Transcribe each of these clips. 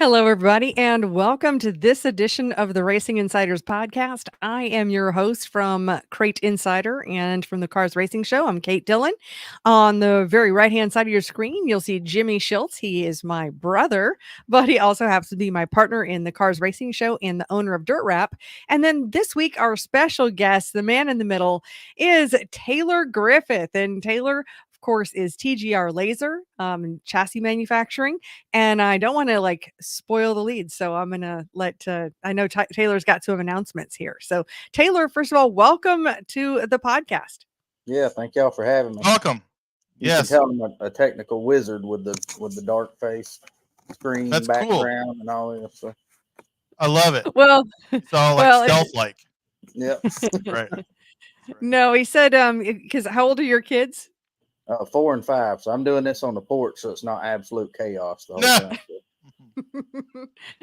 Hello, everybody, and welcome to this edition of the Racing Insiders podcast. I am your host from Crate Insider and from the Cars Racing Show. I'm Kate Dillon. On the very right-hand side of your screen, you'll see Jimmy Schultz. He is my brother, but he also happens to be my partner in the Cars Racing Show and the owner of Dirt Wrap. And then this week, our special guest, the man in the middle, is Taylor Griffith. And Taylor, of course, is TGR Lazer, chassis manufacturing. And I don't want to spoil the lead. So I'm going to let, I know Taylor's got some announcements here. So Taylor, first of all, welcome to the podcast. Yeah. Thank y'all for having me. Welcome. You yes. can tell I'm a technical wizard with the dark face screen. That's background cool. and all that. So. I love it. Well, it's all like stealth-like. Yeah. Right. No, he said, because how old are your kids? 4 and 5. So I'm doing this on the porch, so it's not absolute chaos the whole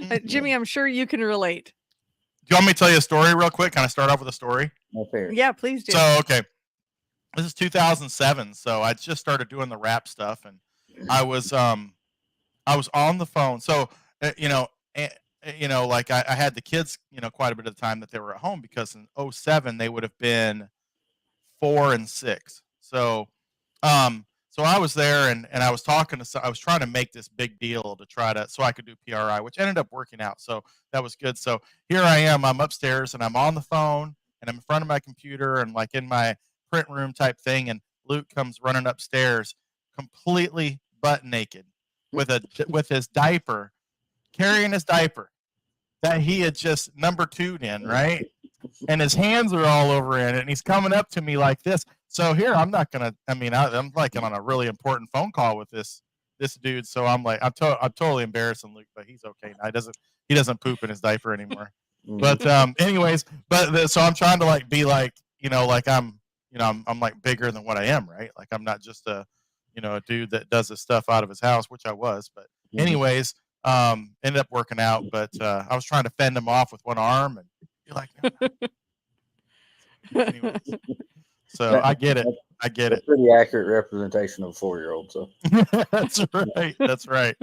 time. Jimmy, I'm sure you can relate. Do you want me to tell you a story real quick? Kind of start off with a story? Okay. Yeah, please do. So, okay. This is 2007. So I just started doing the rap stuff, and I was on the phone. So, I had the kids, quite a bit of the time that they were at home, because in 2007 they would have been 4 and 6. So I was there and I was I was trying to make this big deal so I could do PRI, which ended up working out. So that was good. So here I am, I'm upstairs and I'm on the phone and I'm in front of my computer and like in my print room type thing. And Luke comes running upstairs completely butt naked with his diaper, carrying his diaper that he had just number 2'd in, right? And his hands are all over in it, and he's coming up to me like this. So here, I'm like on a really important phone call with this dude. So I'm like, I'm totally embarrassing Luke, but he's okay now. He doesn't poop in his diaper anymore. But anyways, so I'm trying to be I'm like bigger than what I am, right? Like I'm not just a dude that does his stuff out of his house, which I was. But anyways, ended up working out. But I was trying to fend him off with one arm, and you're like, no. Anyways. So I get it. Pretty accurate representation of a 4-year-old. So That's right. That's right.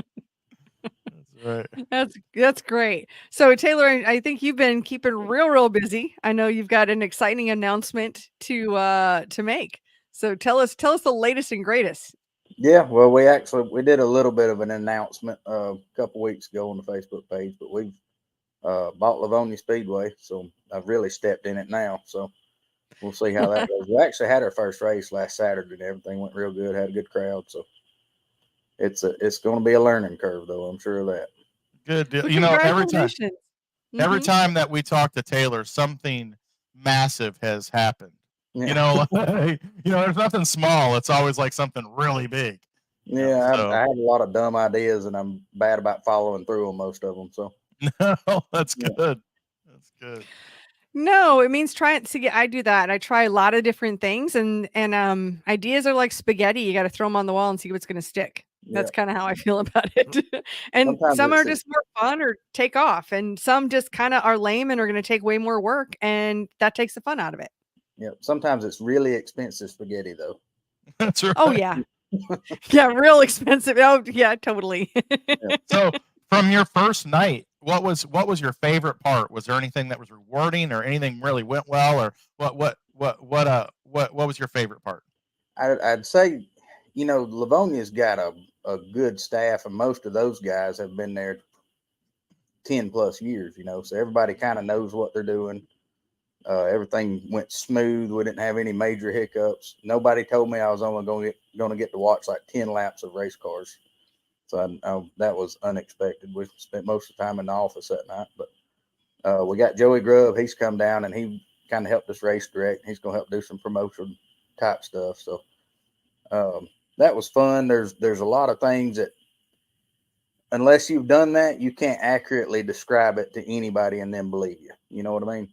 That's great. So Taylor, I think you've been keeping real busy. I know you've got an exciting announcement to make. So tell us the latest and greatest. Yeah, well, we did a little bit of an announcement a couple weeks ago on the Facebook page, but we've bought Lavonia Speedway, so I've really stepped in it now. So we'll see how that goes. We actually had our first race last Saturday, and everything went real good. Had a good crowd, so it's going to be a learning curve, though. I'm sure of that. Good deal. Every time that we talk to Taylor, something massive has happened. Yeah. There's nothing small. It's always like something really big. Yeah, so. I have a lot of dumb ideas, and I'm bad about following through on most of them. So no, that's good. Yeah. That's good. No, it means try it. See, I do that. I try a lot of different things, and ideas are like spaghetti. You got to throw them on the wall and see what's going to stick. That's kind of how I feel about it. And sometimes some are just more fun or take off, and some just kind of are lame and are going to take way more work, and that takes the fun out of it. Yeah, sometimes it's really expensive spaghetti, though. That's right. Oh yeah, yeah, real expensive. Oh yeah, totally. So, from your first night, what was your favorite part? Was there anything that was rewarding, or anything really went well, or what was your favorite part? I'd say, Lavonia's got a good staff, and most of those guys have been there 10 plus years. So everybody kind of knows what they're doing. Everything went smooth. We didn't have any major hiccups. Nobody told me I was only going to get to watch like 10 laps of race cars. So that was unexpected. We spent most of the time in the office that night, but we got Joey Grubb. He's come down and he kind of helped us race direct. He's going to help do some promotion type stuff. So that was fun. There's a lot of things that, unless you've done that, you can't accurately describe it to anybody and then believe you. You know what I mean?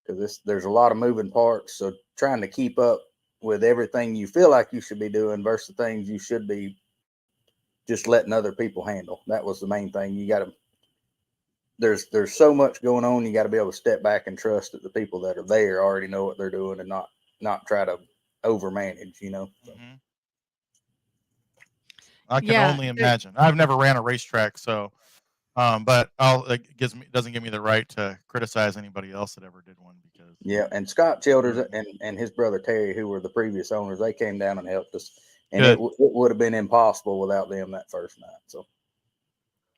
Because there's a lot of moving parts. So trying to keep up with everything you feel like you should be doing versus things you should be just letting other people handle. That was the main thing. You got to, there's so much going on. You got to be able to step back and trust that the people that are there already know what they're doing and not try to overmanage, So. I can only imagine. I've never ran a racetrack, so But doesn't give me the right to criticize anybody else that ever did one because And Scott Childers and his brother Terry, who were the previous owners, they came down and helped us, and it would have been impossible without them that first night. So,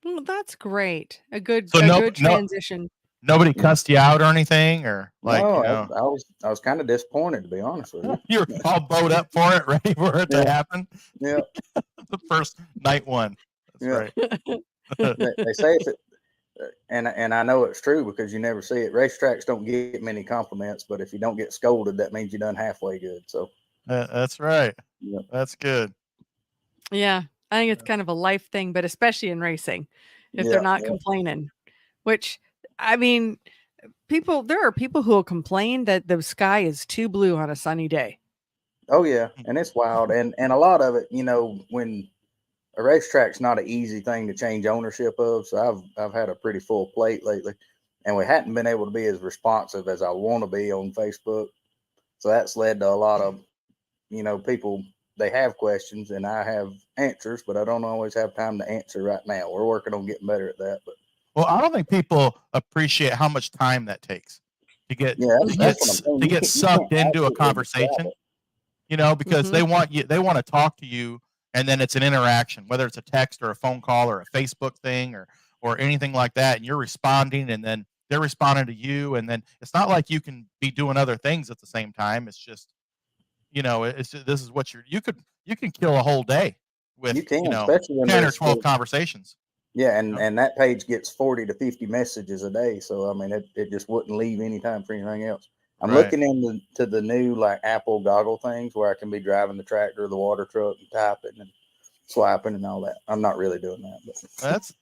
well, that's great. A good transition. Nobody cussed you out or anything, or like no, I was kind of disappointed, to be honest with you. You're all bowed up for it, ready for it to happen. Yeah, the first night one. That's right. They say if it, and I know it's true because you never see it. Racetracks don't get many compliments, but if you don't get scolded, that means you're done halfway good. So that's right. Yeah. That's good. Yeah, I think it's kind of a life thing, but especially in racing, if they're not complaining, which, I mean, there are people who will complain that the sky is too blue on a sunny day. Oh yeah, and it's wild, and a lot of it, when a racetrack's not an easy thing to change ownership of. So I've had a pretty full plate lately, and we hadn't been able to be as responsive as I want to be on Facebook. So that's led to a lot of, people, they have questions and I have answers, but I don't always have time to answer right now. We're working on getting better at that. But well, I don't think people appreciate how much time that takes to get sucked into a conversation, because they want to talk to you. And then it's an interaction, whether it's a text or a phone call or a Facebook thing or anything like that. And you're responding, and then they're responding to you. And then it's not like you can be doing other things at the same time. It's just, this is what you can kill a whole day with, especially when 10 or 12 conversations. Yeah. And that page gets 40 to 50 messages a day. So, I mean, it just wouldn't leave any time for anything else. I'm looking into the new like Apple goggle things where I can be driving the tractor or the water truck and typing and swiping and all that. I'm not really doing that. But that's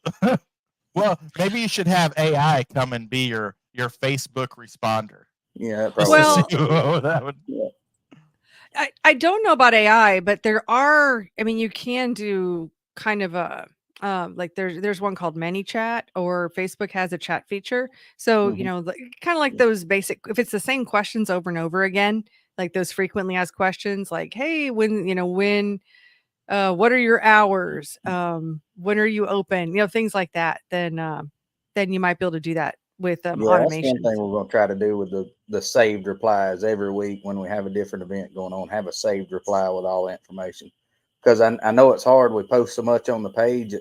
well, maybe you should have AI come and be your Facebook responder. Yeah, probably. Well, that would. Yeah. I don't know about AI, but there are. I mean, you can do kind of a. Like there's one called ManyChat, or Facebook has a chat feature. So, kind of like those basic, if it's the same questions over and over again, like those frequently asked questions, like, hey, when, what are your hours? When are you open? Things like that. Then you might be able to do that with automation. That's one thing we're going to try to do with the saved replies every week when we have a different event going on, have a saved reply with all information. Because I know it's hard. We post so much on the page.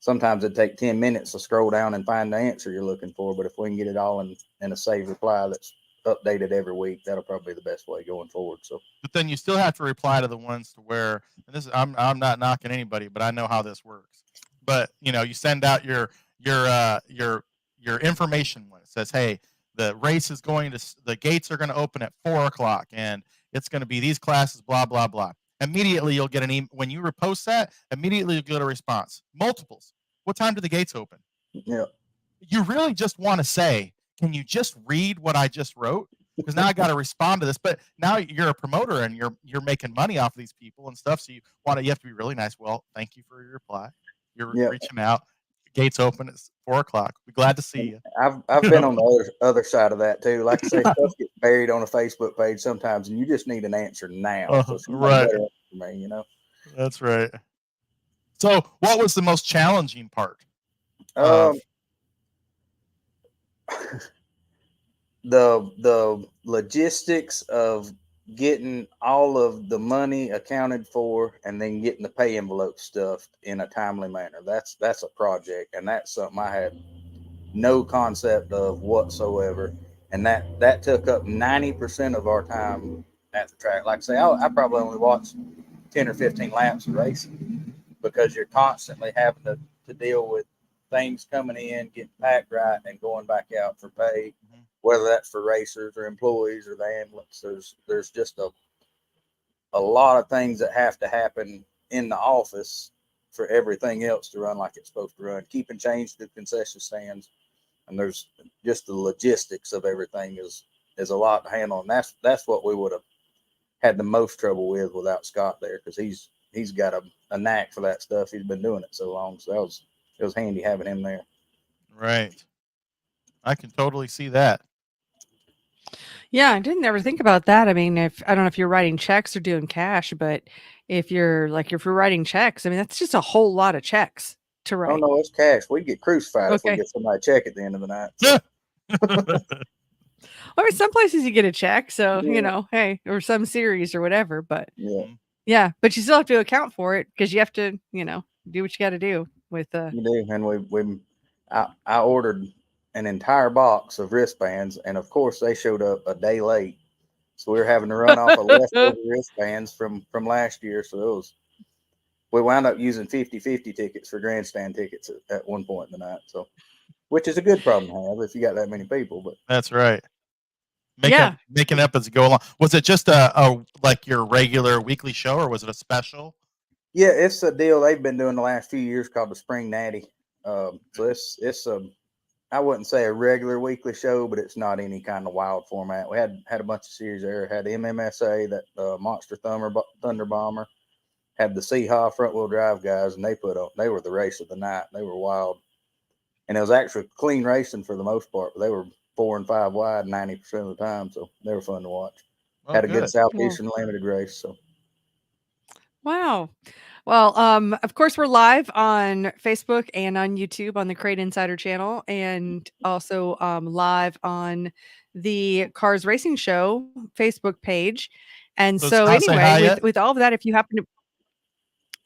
Sometimes it'd take 10 minutes to scroll down and find the answer you're looking for. But if we can get it all in a saved reply that's updated every week, that'll probably be the best way going forward. So, but then you still have to reply to the ones to where, and this is, I'm not knocking anybody, but I know how this works. But you send out your information when it says, hey, the race is the gates are going to open at 4:00 and it's going to be these classes, blah, blah, blah. Immediately you'll get an email. When you repost that, immediately you'll get a response. Multiples. What time do the gates open? Yeah. You really just want to say, can you just read what I just wrote? Because now I got to respond to this. But now you're a promoter and you're making money off of these people and stuff. So you have to be really nice. Well, thank you for your reply. You're reaching out. Gates open at 4:00. We're glad to see you. I've been on the other side of that too. Like I say, stuff gets buried on a Facebook page sometimes, and you just need an answer now. So right. For me, That's right. So, what was the most challenging part? The logistics of getting all of the money accounted for and then getting the pay envelope stuffed in a timely manner. That's a project, and that's something I had no concept of whatsoever. And that took up 90% of our time at the track. Like I say, I probably only watched 10 or 15 laps of racing because you're constantly having to deal with things coming in, getting packed right, and going back out for pay. Mm-hmm. Whether that's for racers or employees or the ambulance, there's just a lot of things that have to happen in the office for everything else to run like it's supposed to run. Keeping change to concession stands, and there's just the logistics of everything is a lot to handle, and that's what we would have had the most trouble with without Scott there, because he's got a knack for that stuff. He's been doing it so long, so it was handy having him there. Right, I can totally see that. Yeah, I didn't ever think about that. I mean, I don't know if you're writing checks or doing cash, but if you're writing checks, I mean, that's just a whole lot of checks to Oh write? no, it's cash. We'd get crucified if we Okay. get somebody a check at the end of the night. So, I mean, some places you get a check, so yeah, hey, or some series or whatever. But yeah, Mhm. yeah, but you still have to account for it because you have to, do what you got to do with you do. And I ordered an entire box of wristbands, and of course they showed up a day late. So we were having to run off of leftover wristbands from last year. So we wound up using 50-50 tickets for grandstand tickets at one point in the night. So, which is a good problem to have if you got that many people. But That's right. Yeah. Making up as you go along. Was it just a like your regular weekly show, or was it a special? yeah, it's a deal they've been doing the last few years called the Spring Natty. So it's a I wouldn't say a regular weekly show, but it's not any kind of wild format. We had a bunch of series there. Had the MMSA, that Monster Thunder Bomber, had the Seahaw front wheel drive guys, and they were the race of the night. They were wild, and it was actually clean racing for the most part. But they were 4 and 5 wide 90% of the time, so they were fun to watch. Oh, Had a good good. Southeastern Limited race. So Wow. Well, of course, we're live on Facebook and on YouTube on the Crate Insider channel, and also live on the Cars Racing Show Facebook page. And So so, Scott say anyway, hi yet? with all of that, if you happen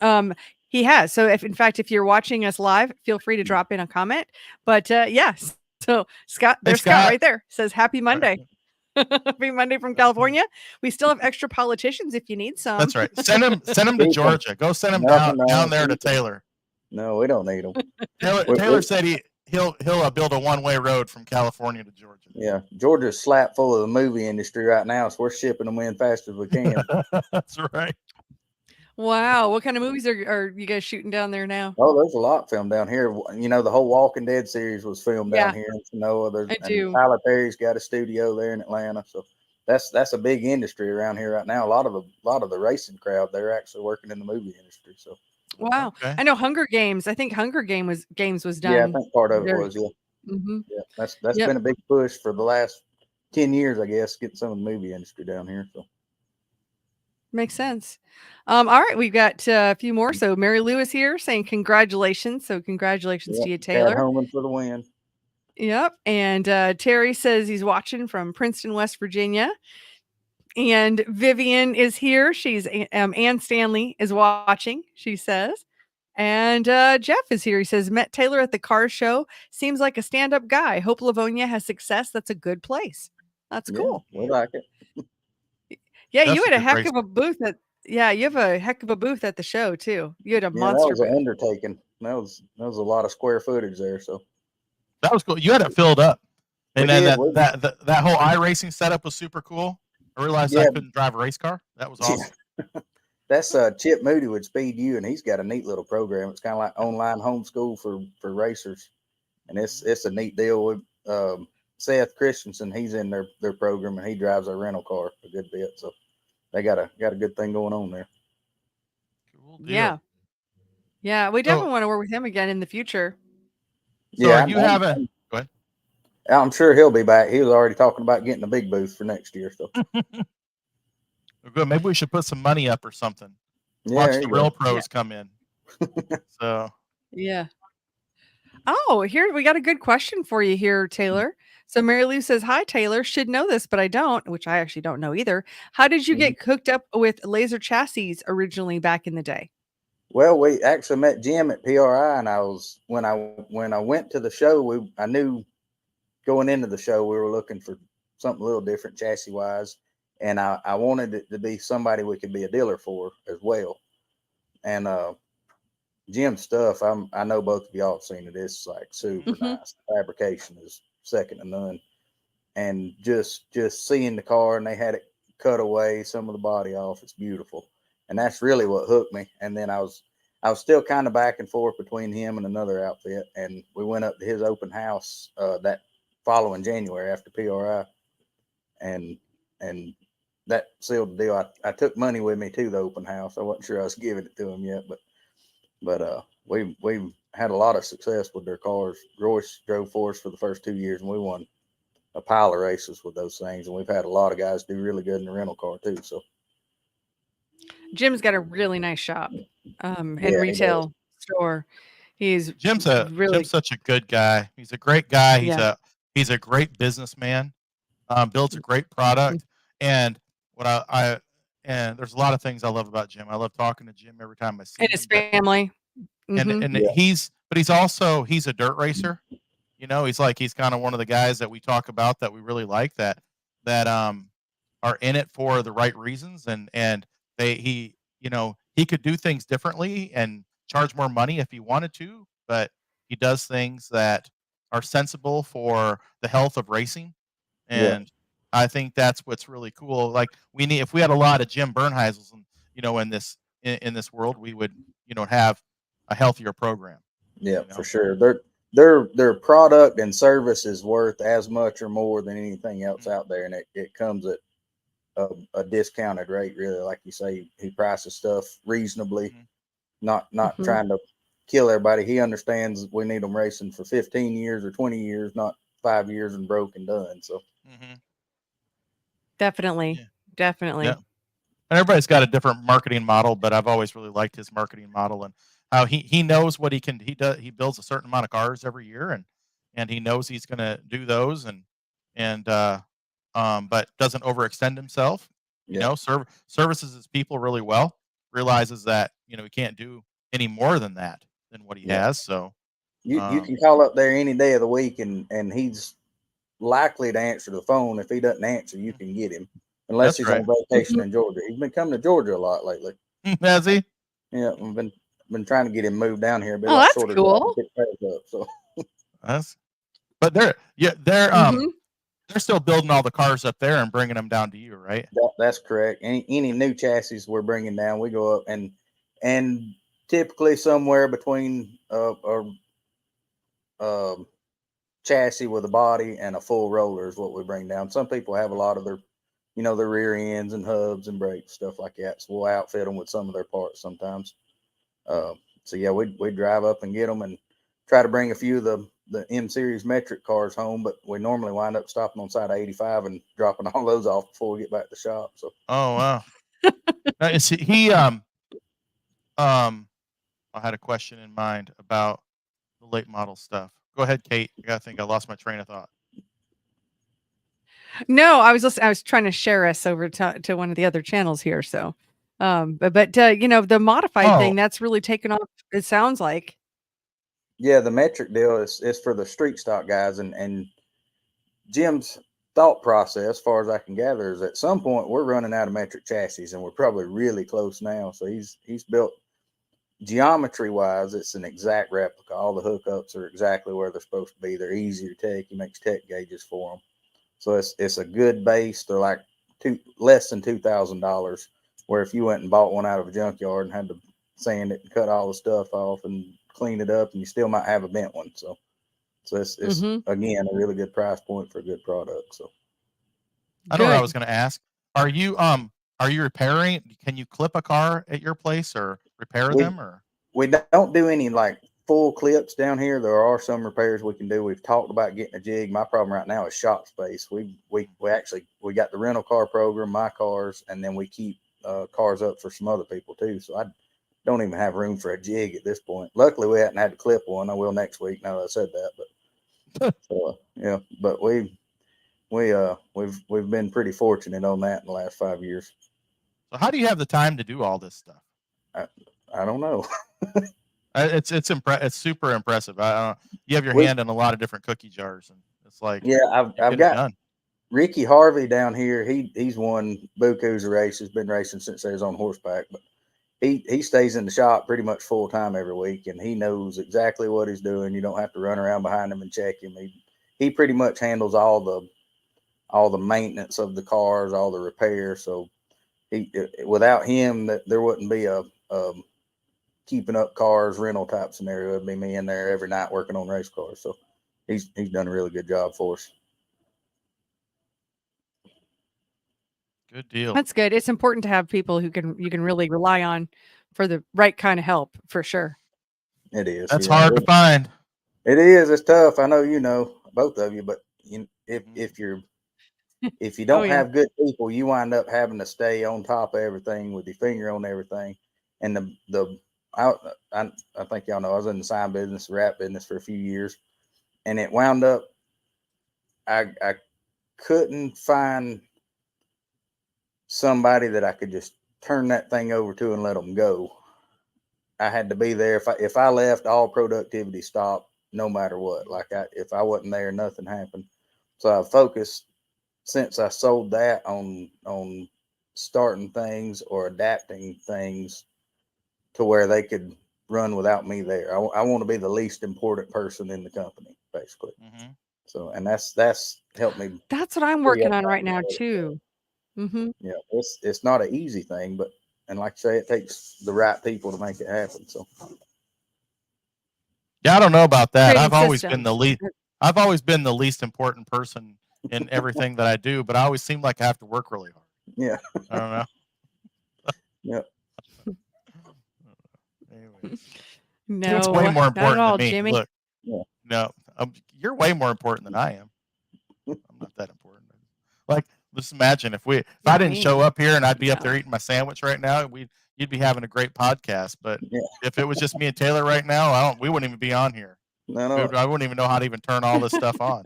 to, he has. So, if in fact, if you're watching us live, feel free to drop in a comment. But yes, so Scott, Hey, there's Scott Scott. right there. Says Happy Right. Monday. Happy Monday from California. We still have extra politicians if you need some. That's right. Send him to Georgia. Go send him down there to Taylor. No, we don't need them. Taylor said he'll build a one-way road from California to Georgia. Yeah, Georgia's slap full of the movie industry right now, so we're shipping them in fast as we can. That's right. Wow, what kind of movies are you guys shooting down there now? Oh, there's a lot filmed down here. The whole Walking Dead series was filmed down here in Sonoma. I do. Tyler Perry's got a studio there in Atlanta, so that's a big industry around here right now. A lot of the racing crowd, they're actually working in the movie industry. So Wow, okay. I know Hunger Games. I think Hunger Games was done. yeah, I think part of it there. was Mm-hmm. yeah. That's been a big push for the last 10 years, I guess, getting some of the movie industry down here. So Makes sense. All right, we've got a few more. So Mary Lou is here saying congratulations. So congratulations to you, Taylor. Chad Homan for the win. Yep. And Terry says he's watching from Princeton, West Virginia. And Vivian is here. She's Ann Stanley is watching, she says. And Jeff is here. He says, met Taylor at the car show. Seems like a stand-up guy. Hope Lavonia has success. That's a good place. That's cool. We like it. Yeah, That's you had a a good heck race. of a booth you have a heck of a booth at the show too. You had a That monster was an booth. undertaking. That was a lot of square footage there. So That was cool. You had it filled up, and We then did. that whole iRacing setup was super cool. I realized I couldn't drive a race car. That was awesome. That's Chip Moody with Speed U, and he's got a neat little program. It's kind of like online homeschool for racers, and it's a neat deal with Seth Christensen. He's in their program, and he drives a rental car a good bit. So they got a good thing going on there. Cool deal. Yeah, we definitely want to work with him again in the future. So Yeah, you have a go ahead. I'm sure he'll be back. He was already talking about getting a big booth for next year. So good. Maybe we should put some money up or something. Watch the real pros come in. So yeah. Oh, here we got a good question for you here, Taylor. So Mary Lou says, "Hi, Taylor. Should know this, but I don't," which I actually don't know either. How did you get hooked up with Laser chassis originally back in the day? Well, we actually met Jim at PRI, and when I went to the show, I knew going into the show we were looking for something a little different chassis wise, and I wanted it to be somebody we could be a dealer for as well. And Jim's stuff, I know both of y'all have seen it. It's like super nice. The fabrication is second to none, and just seeing the car, and they had it cut away some of the body off. It's beautiful. And that's really what hooked me. And then I was still kind of back and forth between him and another outfit. And we went up to his open house that following January after PRI. And that sealed the deal. I took money with me to the open house. I wasn't sure I was giving it to him yet, but we've had a lot of success with their cars. Royce drove for us for the first 2 years, and we won a pile of races with those things. And we've had a lot of guys do really good in the rental car too. So Jim's got a really nice shop and retail store. He's Jim's really, such a good guy. He's a great guy. yeah. He's a great businessman. Builds a great product. And what and there's a lot of things I love about Jim. I love talking to Jim every time I see And his him. But family. Mhm. and Yeah. he's a dirt racer. You know, he's kind of one of the guys that we talk about that we really like that are in it for the right reasons, and he could do things differently and charge more money if he wanted to, but he does things that are sensible for the health of racing, Yeah. and I think that's what's really cool. Like if we had a lot of Jim Bernheisels, in this world, we would have a healthier program. Yeah, You for know. sure. Their product and service is worth as much or more than anything else Mhm. out there, and it comes at a discounted rate. Really, like you say, he prices stuff reasonably, Mhm. not Mhm. trying to kill everybody. He understands we need them racing for 15 years or 20 years, not 5 years and broke and done. So Mhm. Definitely. Yeah. Yeah. Definitely. And everybody's got a different marketing model, but I've always really liked his marketing model and how he knows what he builds a certain amount of cars every year, and he knows he's going to do those, and but doesn't overextend himself. yeah, Services his people really well. Realizes that he can't do any more than that than what he yeah. has. So You um, can call up there any day of the week, and he's likely to answer the phone. If he doesn't answer, you can get him, unless that's he's right. on vacation Mhm. in Georgia. He's been coming to Georgia a lot lately. Has he? Yeah, I've been trying to get him moved down here. It'd be a Oh, lot that's shorter drive to cool. pick cars up. So That's but Mhm. they're still building all the cars up there and bringing them down to you, right? that's correct. Any new chassis we're bringing down, we go up and typically somewhere between um, chassis with a body and a full roller is what we bring down. Some people have a lot of their rear ends and hubs and brakes, stuff like that. So we'll outfit them with some of their parts sometimes. Uh, so yeah, we drive up and get them and try to bring a few of the M series metric cars home, but we normally wind up stopping on side of 85 and dropping all those off before we get back to the shop. So Oh wow. Is um I had a question in mind about the late model stuff. Go ahead, Kate. I gotta think. I lost my train of thought. No, I was trying to share us over to one of the other channels here, so, the modified Oh, thing, that's really taken off, it sounds like. yeah, the metric deal is for the street stock guys, and Jim's thought process, as far as I can gather, is at some point we're running out of metric chassis, and we're probably really close now. So he's built geometry wise, it's an exact replica. All the hookups are exactly where they're supposed to be. They're easy to take. He makes tech gauges for them, so it's a good base. They're like less than $2,000. Where if you went and bought one out of a junkyard and had to sand it and cut all the stuff off and clean it up, and you still might have a bent one. So it's Mhm. again a really good price point for a good product. So I know what I was Good. gonna ask. Are you repairing? Can you clip a car at your place or repair we them or? we don't do any like full clips down here. There are some repairs we can do. We've talked about getting a jig. My problem right now is shop space. We got the rental car program, my cars, and then we keep cars up for some other people too. So I don't even have room for a jig at this point. Luckily, we hadn't had to clip one. I will next week. Now that I said that, but yeah, but we've been pretty fortunate on that in the last 5 years. So how do you have the time to do all this stuff? I, I don't know. It's super impressive. I don't You have your we hand in a lot of different cookie jars, and it's like Yeah, you I've get it got done. Ricky Harvey down here. He's won bukus of races. Been racing since he was on horseback, but he stays in the shop pretty much full time every week, and he knows exactly what he's doing. You don't have to run around behind him and check him. He pretty much handles all the maintenance of the cars, all the repairs. So he without him, that there wouldn't be a keeping up cars rental type scenario. It'd be me in there every night working on race cars. So he's done a really good job for us. Good deal. That's good. It's important to have people who you can really rely on for the right kind of help, for sure. It is, That's yeah. hard to find. It is. It's tough. I know both of you, but Mhm. if you Oh, don't yeah. have good people, you wind up having to stay on top of everything with your finger on everything. And the I, I think y'all know I was in the sign business, rap business for a few years, and it wound up. I couldn't find somebody that I could just turn that thing over to and let them go. I had to be there. If I left, all productivity stopped, no matter what. Like if I wasn't there, nothing happened. So I focused since I sold that on starting things or adapting things to where they could run without me there. I want to be the least important person in the company, basically. Mm-hmm. So, and that's helped me. That's what I'm working on right now too. Mm-hmm. Yeah, it's not an easy thing, but and like I say, it takes the right people to make it happen. So, Yeah, I don't know about that. Creating I've always been the systems. least. I've always been the least important person in everything that I do, but I always seem like I have to work really hard. yeah, I don't know. yeah, Anyways, it's way No, more not at important than all, me. Jimmy. Look, yeah. no, you're way more important than I am. I'm not that important. Like, just imagine if I Not didn't me. show up here and I'd be up No. there eating my sandwich right now, you'd be having a great podcast. But Yeah. if it was just me and Taylor right now, we wouldn't even be on here. No. I wouldn't even know how to even turn all this stuff on.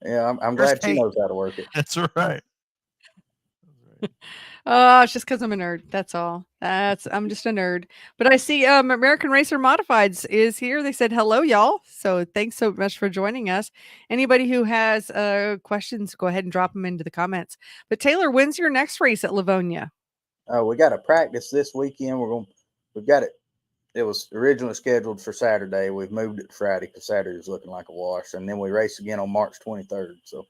Yeah, I'm Where's glad she Kate? knows how to work it. That's right. Oh, it's just because I'm a nerd. That's all. I'm just a nerd. But I see American Racer Modifieds is here. They said hello, y'all. So thanks so much for joining us. Anybody who has questions, go ahead and drop them into the comments. But Taylor, when's your next race at Lavonia? We got a practice this weekend. We've got it. It was originally scheduled for Saturday. We've moved it to Friday because Saturday was looking like a wash, and then we race again on March 23rd. So,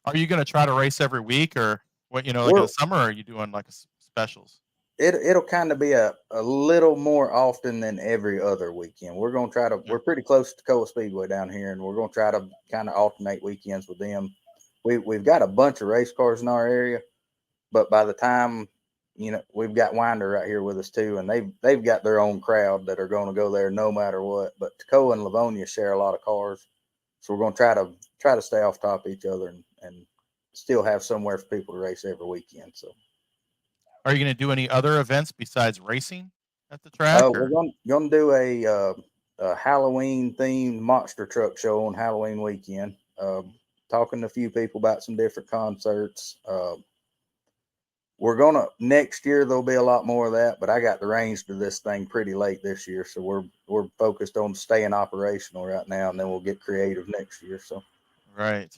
Are you going to try to race every week, or what? Like in the summer, or are you doing like specials? It'll kind of be a little more often than every other weekend. We're going to try to. Yeah. We're pretty close to Tacoma Speedway down here, and we're going to try to kind of alternate weekends with them. We've got a bunch of race cars in our area, but by the time we've got Winder right here with us too, and they've got their own crowd that are going to go there no matter what. But Tacoma and Lavonia share a lot of cars, so we're going to try to stay off top of each other and still have somewhere for people to race every weekend. So, are you going to do any other events besides racing at the track? we're going to do a Halloween themed monster truck show on Halloween weekend. Talking to a few people about some different concerts. We're gonna next year there'll be a lot more of that, but I got the reins to this thing pretty late this year, so we're focused on staying operational right now, and then we'll get creative next year. So Right.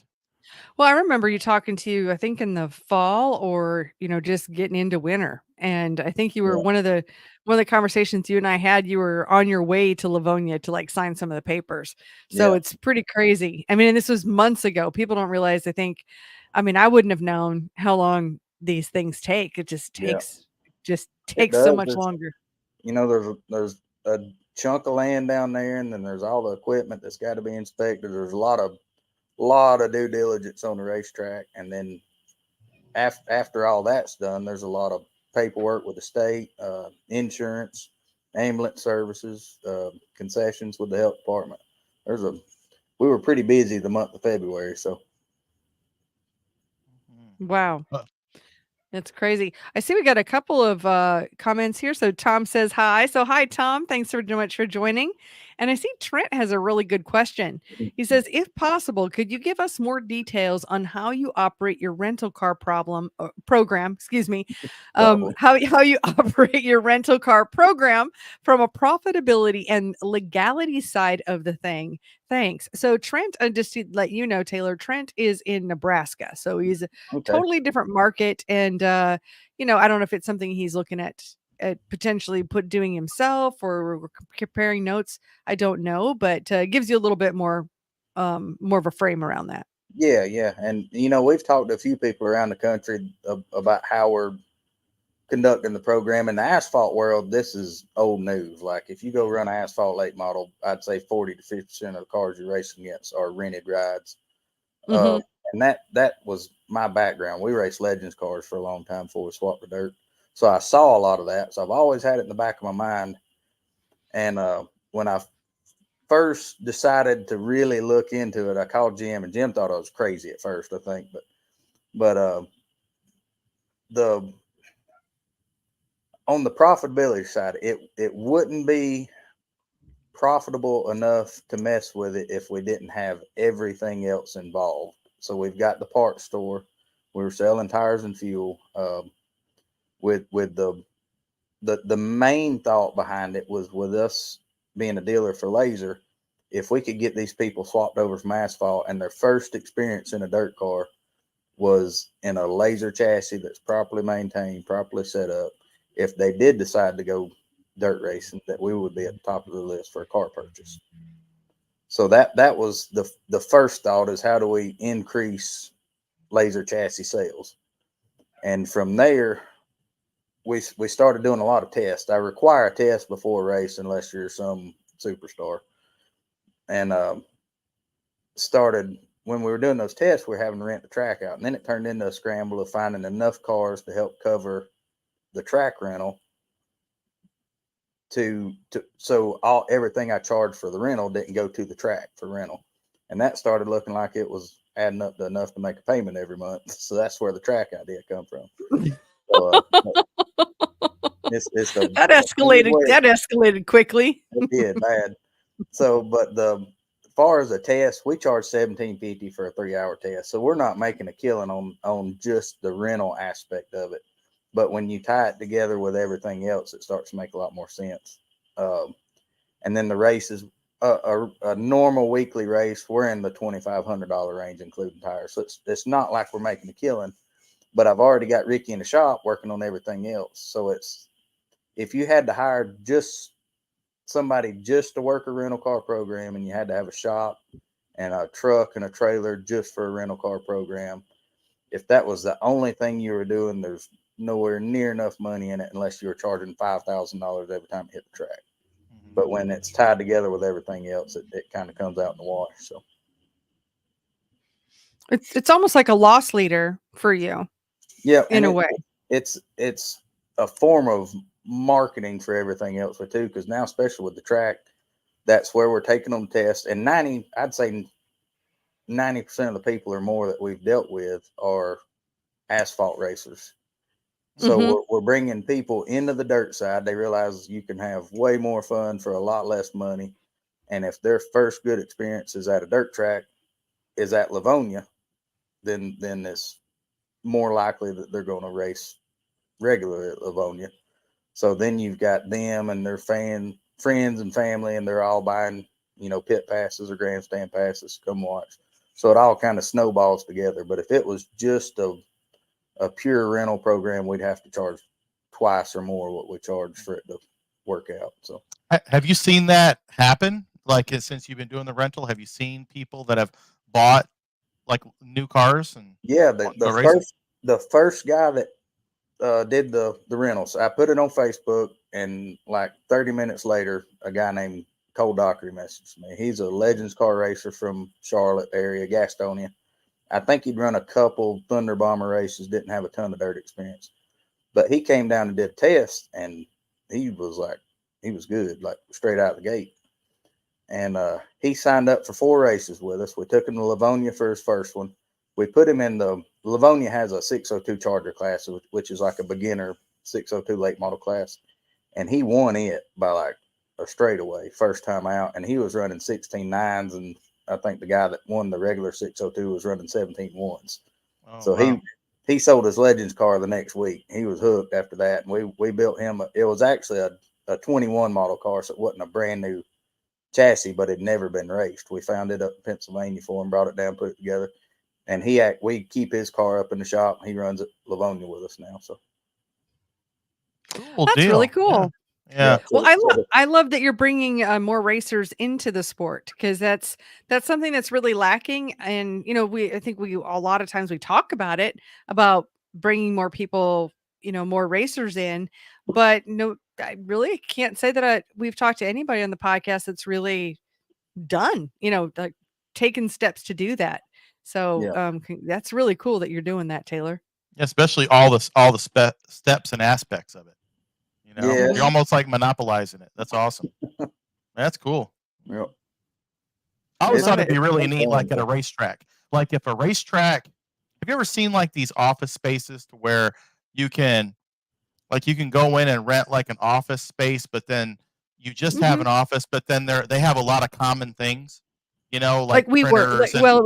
Well, I remember you talking to, I think in the fall or, just getting into winter. And I think you were yeah, one of the conversations you and I had, you were on your way to Livonia to like sign some of the papers. So yeah, it's pretty crazy. I mean, and this was months ago. People don't realize, I wouldn't have known how long these things take. It yeah. just It takes so does. much longer. There's a chunk of land down there, and then there's all the equipment that's got to be inspected. There's a lot of due diligence on the racetrack, and then after all that's done, there's a lot of paperwork with the state, insurance, ambulance services, concessions with the health department. We were pretty busy the month of February, so Wow. Uh, That's crazy. I see we got a couple of comments here. So Tom says hi. So hi, Tom. Thanks so much for joining. And I see Trent has a really good question. He says, if possible, could you give us more details on how you operate your rental car program? Excuse me. probably. How you operate your rental car program from a profitability and legality side of the thing. Thanks. So Trent, just to let you know, Taylor, Trent is in Nebraska. So he's Okay. totally different market. And, I don't know if it's something he's looking at potentially doing himself or comparing notes. I don't know, but gives you a little bit more of a frame around that. Yeah, and we've talked to a few people around the country about how we're conducting the program. In the asphalt world, this is old news. Like if you go run an asphalt late model, I'd say 40 to 50% of the cars you're racing against are rented rides. Mhm. And that was my background. We raced Legends cars for a long time before we swapped to dirt. So I saw a lot of that. So I've always had it in the back of my mind. And when I first decided to really look into it, I called Jim, and Jim thought I was crazy at first, I think. But the on the profitability side, it wouldn't be profitable enough to mess with it if we didn't have everything else involved. So we've got the parts store. We were selling tires and fuel. With the main thought behind it was, with us being a dealer for Lazer, if we could get these people swapped over from asphalt and their first experience in a dirt car was in a Lazer chassis that's properly maintained, properly set up, if they did decide to go dirt racing, that we would be at the top of the list for a car purchase. So that was the first thought, is how do we increase Lazer chassis sales? And from there, we started doing a lot of tests. I require a test before a race unless you're some superstar. And started, when we were doing those tests, we were having to rent the track out. And then it turned into a scramble of finding enough cars to help cover the track rental so everything I charged for the rental didn't go to the track for rental. And that started looking like it was adding up to enough to make a payment every month. So that's where the track idea come from. So, that escalated quickly. It did bad. So, but as far as a test, we charge $17.50 for a 3-hour test. So we're not making a killing on just the rental aspect of it. But when you tie it together with everything else, it starts to make a lot more sense. And then the race is a normal weekly race. We're in the $2,500 range, including tires. So it's not like we're making a killing, but I've already got Ricky in the shop working on everything else. So if you had to hire just somebody just to work a rental car program, and you had to have a shop and a truck and a trailer just for a rental car program, if that was the only thing you were doing, there's nowhere near enough money in it unless you were charging $5,000 every time you hit the track. But when it's tied together with everything else, it kind of comes out in the wash. So it's almost like a loss leader for you. Yeah, in a way. It's a form of marketing for everything else too, because now, especially with the track, that's where we're taking them tests. And I'd say 90% of the people or more that we've dealt with are asphalt racers. So we're bringing people into the dirt side. They realize you can have way more fun for a lot less money. And if their first good experience is at a dirt track, is at Lavonia, then it's more likely that they're going to race regularly at Lavonia. So then you've got them and their friends and family, and they're all buying, pit passes or grandstand passes to come watch. So it all kind of snowballs together. But if it was just a pure rental program, we'd have to charge twice or more what we charge for it to work out. So have you seen that happen? Like, since you've been doing the rental, have you seen people that have bought like new cars? And yeah, the first guy that did the rentals, I put it on Facebook, and like 30 minutes later, a guy named Cole Dockery messaged me. He's a Legends car racer from Charlotte area, Gastonia. I think he'd run a couple Thunder Bomber races, didn't have a ton of dirt experience, but he came down and did a test, and he was good, like straight out of the gate. And he signed up for 4 races with us. We took him to Lavonia for his first one. We put him in Lavonia has a 602 Charger class, which is like a beginner 602 late model class. And he won it by like a straightaway first time out. And he was running 16.9s, and I think the guy that won the regular 602 was running 17.1s. Oh, so wow. He sold his Legends car the next week. He was hooked after that. And we built him it was actually a 21 model car, so it wasn't a brand new chassis, but it had never been raced. We found it up in Pennsylvania for him, brought it down, put it together. And we keep his car up in the shop, and he runs at Lavonia with us now. So cool. That's deal. Really cool. Yeah. Well, I love that you're bringing more racers into the sport, because that's something that's really lacking. And I think a lot of times we talk about it, about bringing more people, more racers in, but I really can't say that we've talked to anybody on the podcast that's really done, like taken steps to do that. So that's really cool that you're doing that, Taylor. Especially all the steps and aspects of it. Yeah. You're almost like monopolizing it. That's awesome. That's cool. Yep. I always thought it'd be really neat, like at a racetrack. Like if a racetrack, have you ever seen like these office spaces to where you can Like you can go in and rent like an office space, but then you just have an office, but then they have a lot of common things, like Like WeWork. printers and Well, it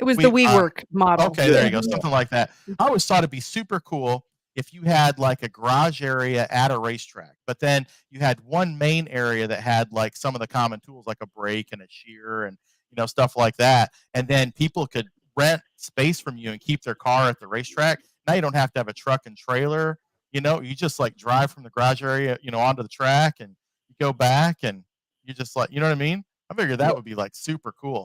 was the WeWork model. okay, there Yeah, you go, yeah. something like that. I always thought it'd be super cool if you had like a garage area at a racetrack, but then you had one main area that had like some of the common tools, like a brake and a shear and stuff like that, and then people could rent space from you and keep their car at the racetrack. Now you don't have to have a truck and trailer. You just like drive from the garage area, onto the track, and you go back, and you just like, you know what I mean? I figured that would be like super cool.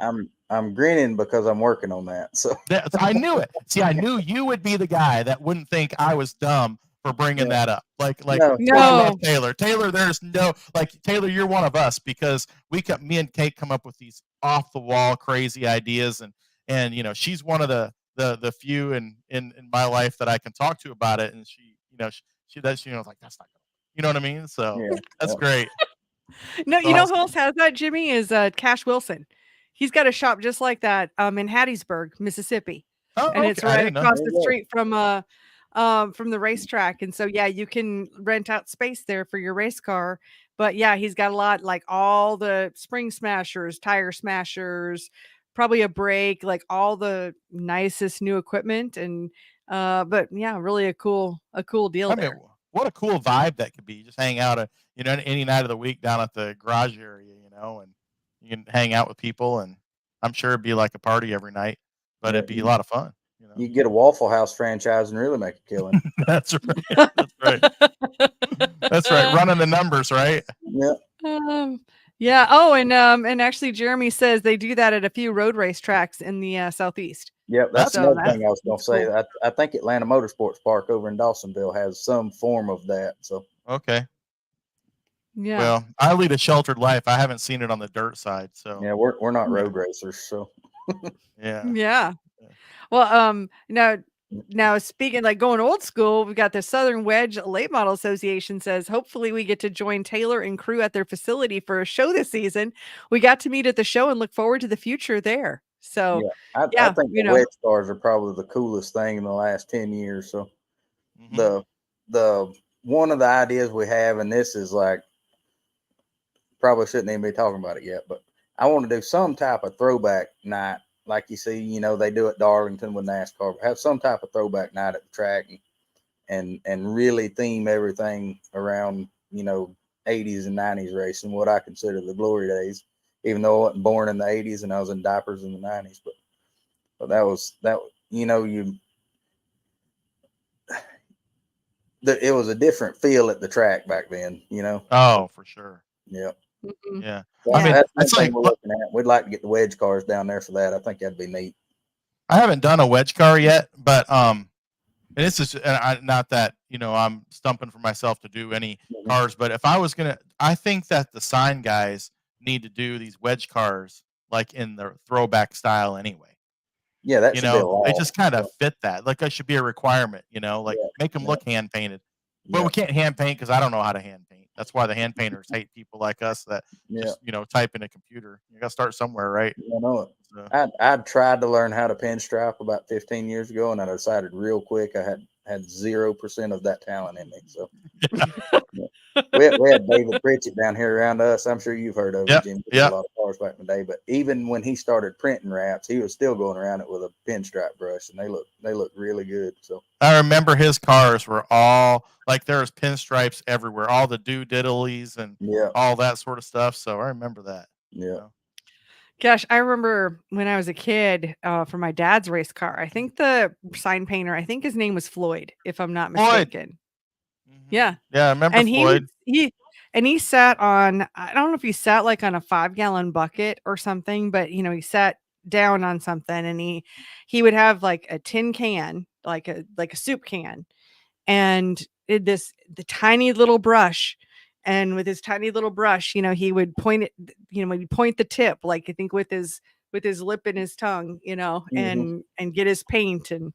I'm grinning because I'm working on that. So I knew it. See, I knew you would be the guy that wouldn't think I was dumb for bringing that up. Like No. I love Taylor. Taylor, there's no Taylor, you're one of us because me and Kate come up with these off the wall crazy ideas, and she's one of the few in my life that I can talk to about it, and she does like that's not gonna, you know what I mean? So that's great. No, That's you know awesome. who else has that, Jimmy? Is Cash Wilson. He's got a shop just like that in Hattiesburg, Mississippi. Oh, And okay. it's I right didn't know. across the street from the racetrack. And so yeah, you can rent out space there for your race car. But yeah, he's got a lot, like all the spring smashers, tire smashers, probably a brake, like all the nicest new equipment. And but yeah, really a cool deal I mean, there. what a cool vibe that could be. Just hang out, any night of the week down at the garage area, and you can hang out with people, and I'm sure it'd be like a party every night, but it'd be a lot of fun. You get a Waffle House franchise and really make a killing. That's right. That's right. That's right. Running the numbers, right? Yeah. Yeah. Oh, and actually, Jeremy says they do that at a few road race tracks in the southeast. Yep, that's So another thing I was going to say. cool. I think Atlanta Motorsports Park over in Dawsonville has some form of that. So Okay. Yeah. Well, I lead a sheltered life. I haven't seen it on the dirt side, so yeah, we're not road racers. So yeah. Yeah. Well, now speaking like going old school, we got the Southern Wedge Late Model Association says hopefully we get to join Taylor and crew at their facility for a show this season. We got to meet at the show and look forward to the future there. So I think the wedge cars are probably the coolest thing in the last 10 years. So the one of the ideas we have, and this is like probably shouldn't even be talking about it yet, but I want to do some type of throwback night. Like you see, they do at Darlington with NASCAR. Have some type of throwback night at the track and really theme everything around, 80s and 90s racing, what I consider the glory days, even though I wasn't born in the 80s and I was in diapers in the 90s. But it was a different feel at the track back then, Oh, for sure. Yeah. Yeah. So I mean, that's it's one like thing we're looking at. We'd like to get the wedge cars down there for that. I think that'd be neat. I haven't done a wedge car yet, but and this is not that I'm stumping for myself to do any cars, but if I was gonna, I think that the sign guys need to do these wedge cars like in the throwback style anyway. Yeah, that should be a law. They just kind of fit that. Like that should be a requirement. Like make them look hand painted. Well, we can't hand paint because I don't know how to hand paint. That's why the hand painters hate people like us that just type in a computer. You got to start somewhere, right? I know it. So. I'd tried to learn how to pinstripe about 15 years ago, and I decided real quick I had 0% of that talent in me. So we had David Pritchett down here around us. I'm sure you've heard of him, Jim. A lot of cars back in the day. But even when he started printing wraps, he was still going around it with a pinstripe brush, and they look really good. So I remember his cars were all like there was pinstripes everywhere, all the doodlies and all that sort of stuff. So I remember that. Yeah. Gosh, I remember when I was a kid for my dad's race car. I think the sign painter, I think his name was Floyd, if I'm not mistaken. Yeah. Yeah, I remember And Floyd. he sat on, I don't know if he sat like on a 5-gallon bucket or something, but he sat down on something and he would have like a tin can, like a soup can, and the tiny little brush. And with his tiny little brush, he would point it, maybe point the tip, like I think with his lip and his tongue, and get his paint. And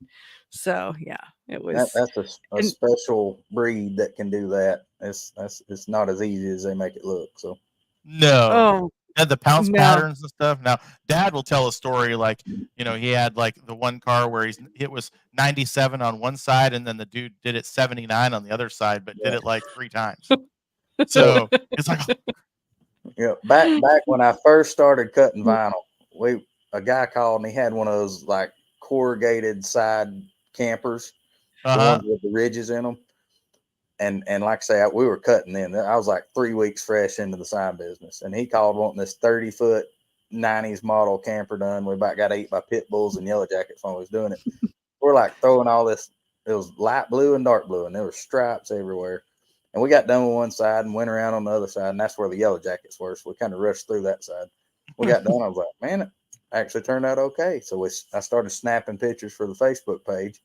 so, yeah, it was. That's a special breed that can do that. It's not as easy as they make it look. So no, Had the pounce No. patterns and stuff. Now, Dad will tell a story like, he had like the one car where it was 97 on one side, and then the dude did it 79 on the other side, but did it like 3 times. So it's like, back when I first started cutting vinyl, a guy called and he had one of those like corrugated side campers, the ones with the ridges in them. And like I say, we were cutting then. I was like 3 weeks fresh into the sign business, and he called wanting this 30-foot 90s model camper done. We about got ate by pit bulls and yellow jackets when we was doing it. We're like throwing all this. It was light blue and dark blue, and there were stripes everywhere. And we got done with one side and went around on the other side, and that's where the yellow jackets were. So we kind of rushed through that side. We got done. I was like, man, it actually turned out okay. So I started snapping pictures for the Facebook page.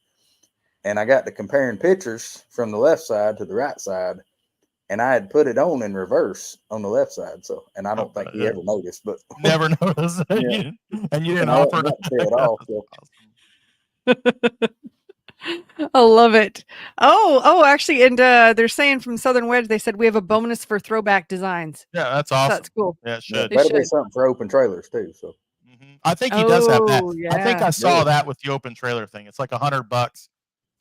And I got to comparing pictures from the left side to the right side, and I had put it on in reverse on the left side. So, and I don't think he ever noticed, but never noticed. Yeah. And you didn't offer to pay it off. So. I love it. Oh, actually, and they're saying from Southern Wedge, they said we have a bonus for throwback designs. Yeah, that's awesome. That's cool. Yeah, it should. That'll be something for open trailers too. So I think he does have that. Yeah. I think I saw that with the open trailer thing. It's like $100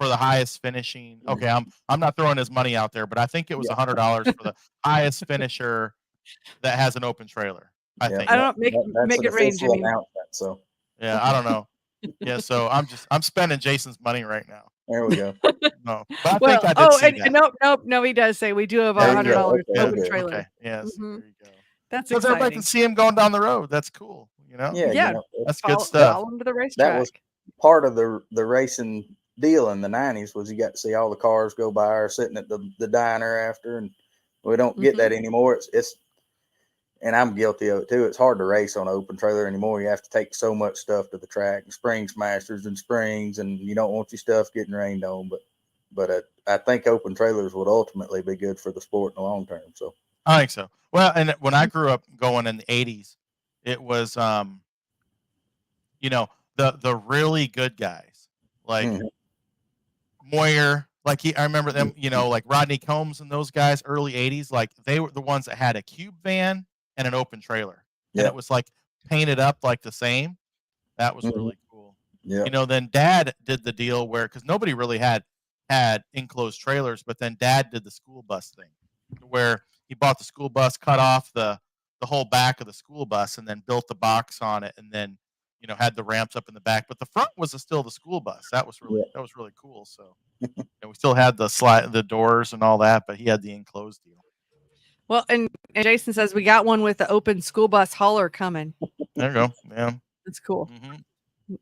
for the highest finishing. Okay, I'm not throwing his money out there, but I think it was $100 for the highest finisher that has an open trailer. I think. I don't make it rain, Jimmy. So yeah, I don't know. Yeah, so I'm spending Jason's money right now. There we go. No, but I think I did see that. No, he does say we do have $100 open trailer. Okay. Yes, there you go. That's exciting. Everybody can see him going down the road. That's cool. Yeah, that's good stuff. Follow him to the racetrack. That was part of the racing deal in the 90s was you got to see all the cars go by or sitting at the diner after, and we don't get that anymore. It's and I'm guilty of it too. It's hard to race on an open trailer anymore. You have to take so much stuff to the track, and spring smashers and springs, and you don't want your stuff getting rained on. But I think open trailers would ultimately be good for the sport in the long term. So I think so. Well, and when I grew up going in the 80s, it was the really good guys like Moyer, like I remember them, like Rodney Combs and those guys, early 80s, like they were the ones that had a cube van and an open trailer. And it was like painted up like the same. That was really cool. Yeah. Then Dad did the deal where, because nobody really had enclosed trailers, but then Dad did the school bus thing where he bought the school bus, cut off the whole back of the school bus, and then built the box on it, and then had the ramps up in the back, but the front was still the school bus. That was really cool. So we still had the doors and all that, but he had the enclosed deal. Well, and Jason says we got one with the open school bus hauler coming. There you go. Yeah, that's cool.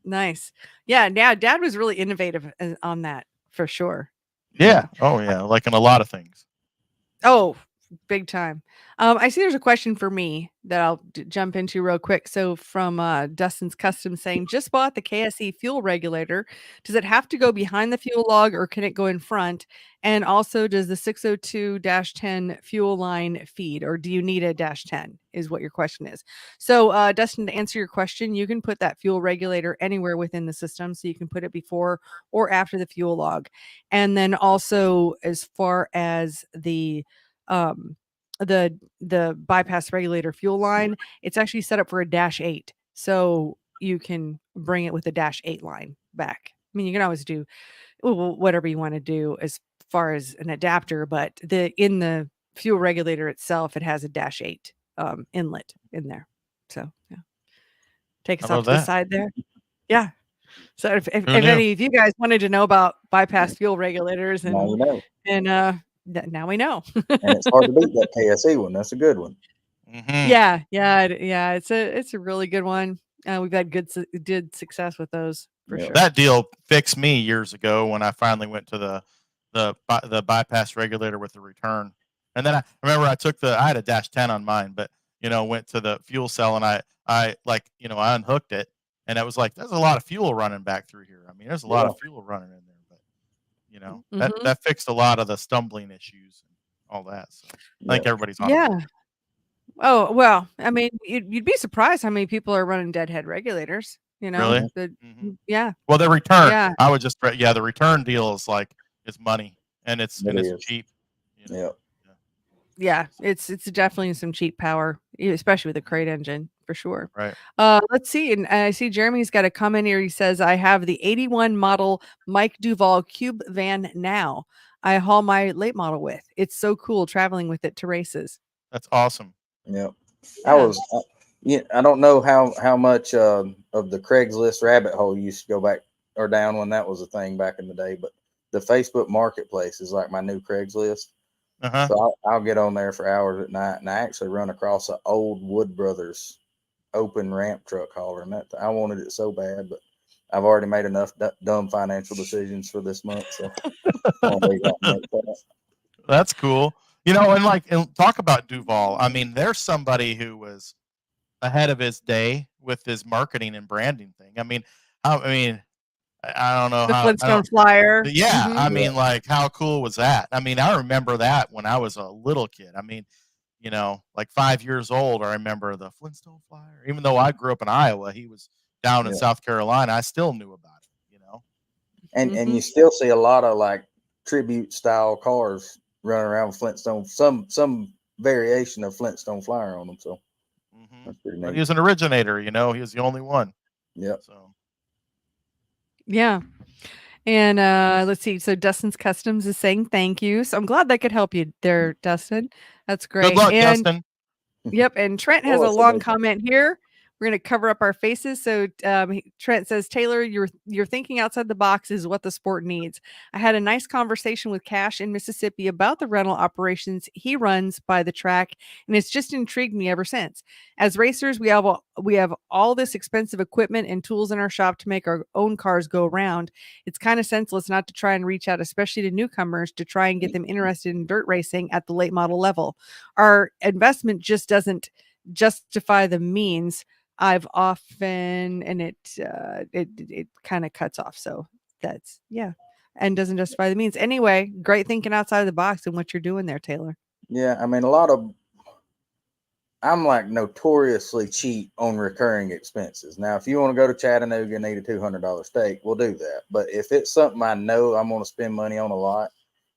Nice. Yeah. Now Dad was really innovative on that for sure. Yeah. Oh yeah. Like in a lot of things. Oh, big time. I see there's a question for me that I'll jump into real quick. So from Dustin's Custom saying, just bought the KSE fuel regulator. Does it have to go behind the fuel log or can it go in front? And also, does the 602-10 fuel line feed, or do you need a -10 is what your question is. So Dustin, to answer your question, you can put that fuel regulator anywhere within the system. So you can put it before or after the fuel log. And then also, as far as the bypass regulator fuel line, it's actually set up for a -8, so you can bring it with a -8 line back. I mean, you can always do whatever you want to do as far as an adapter, but in the fuel regulator itself, it has a -8 inlet in there. So yeah, take us off to the side there. Yeah. So if any of you guys wanted to know about bypass fuel regulators, and now we know. And it's hard to beat that KSE one. That's a good one. Yeah. It's a really good one. We've had good success with those for sure. That deal fixed me years ago when I finally went to the bypass regulator with the return. And then I remember I had a -10 on mine, but went to the fuel cell and I unhooked it, and it was like, there's a lot of fuel running back through here. I mean, there's a lot of fuel running in there. That fixed a lot of the stumbling issues and all that. So I think everybody's on. Yeah. Oh, well, I mean, you'd be surprised how many people are running deadhead regulators, Really? Yeah. Well, the return, Yeah. I would just, the return deal is money, and it's cheap. Yeah, it's definitely some cheap power, especially with the crate engine for sure. Right. Let's see, and I see Jeremy's got a comment here. He says, "I have the '81 model Mike Duval Cube van now. I haul my late model with. It's so cool traveling with it to races." That's awesome. Yeah. Yeah. I don't know how much of the Craigslist rabbit hole you used to go back or down when that was a thing back in the day, but the Facebook Marketplace is like my new Craigslist. Uh-huh. So I'll get on there for hours at night, and I actually run across an old Wood Brothers open ramp truck hauler, and that I wanted it so bad, but I've already made enough dumb financial decisions for this month, so I'll make that. That's cool. You know, and talk about Duval. I mean, there's somebody who was ahead of his day with his marketing and branding thing. I mean, I don't know The how. Flintstone flyer. Yeah, Mhm. I mean, like, how cool was that? I mean, I remember that when I was a little kid. I mean, you know, like 5 years old, I remember the Flintstone flyer. Even though I grew up in Iowa, he was down in Yeah. South Carolina. I still knew about it. You know, And you still see a lot of like tribute style cars running around with Flintstone, some variation of Flintstone flyer on them. So that's pretty but neat. he was an originator. You know, he was the only one. Yeah. So Yeah. And let's see. So Dustin's Customs is saying thank you. So I'm glad that could help you there, Dustin. That's good great. luck, And Dustin. yep, and Trent has Oh, a it's long amazing. comment here. We're going to cover up our faces. So Trent says, "Taylor, you're thinking outside the box is what the sport needs. I had a nice conversation with Cash in Mississippi about the rental operations he runs by the track, and it's just intrigued me ever since. As racers, we have all this expensive equipment and tools in our shop to make our own cars go around. It's kind of senseless not to try and reach out, especially to newcomers, to try and get them interested in dirt racing at the late model level. Our investment just doesn't justify the means. I've often, and it kind of cuts off. So that's, yeah, and doesn't justify the means. Anyway, great thinking outside of the box and what you're doing there, Taylor. Yeah, I mean, I'm like notoriously cheap on recurring expenses. Now, if you want to go to Chattanooga and eat a $200 steak, we'll do that. But if it's something I know I'm going to spend money on a lot,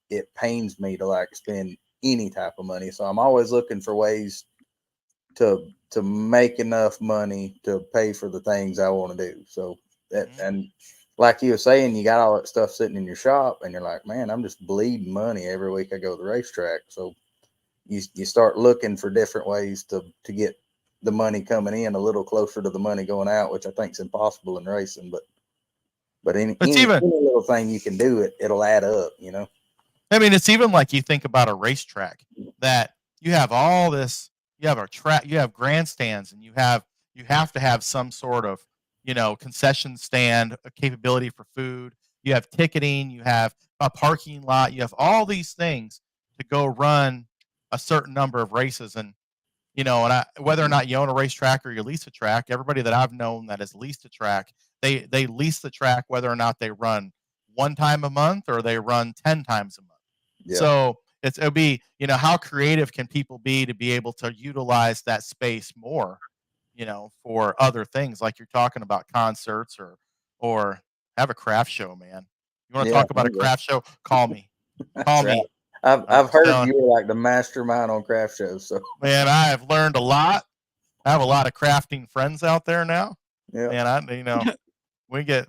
it pains me to like spend any type of money. So I'm always looking for ways to make enough money to pay for the things I want to do. So that, and like you were saying, you got all that stuff sitting in your shop and you're like, man, I'm just bleeding money every week I go to the racetrack. So you start looking for different ways to get the money coming in a little closer to the money going out, which I think is impossible in racing, but any little thing you can do, it'll add up, you know? I mean, it's even like you think about a racetrack that you have all this, you have a track, you have grandstands, and you have to have some sort of, you know, concession stand, a capability for food. You have ticketing, you have a parking lot, you have all these things to go run a certain number of races. And, you know, and whether or not you own a racetrack or you lease a track, everybody that I've known that has leased a track, they lease the track whether or not they run one time a month or they run 10 times a month. Yeah. So it'll be, you know, how creative can people be to be able to utilize that space more, you know, for other things like you're talking about concerts or have a craft show, man. You want to talk about a craft show? Call me. Call me. I've heard you were like the mastermind on craft shows. So man, I have learned a lot. I have a lot of crafting friends out there now. Yeah. And you know,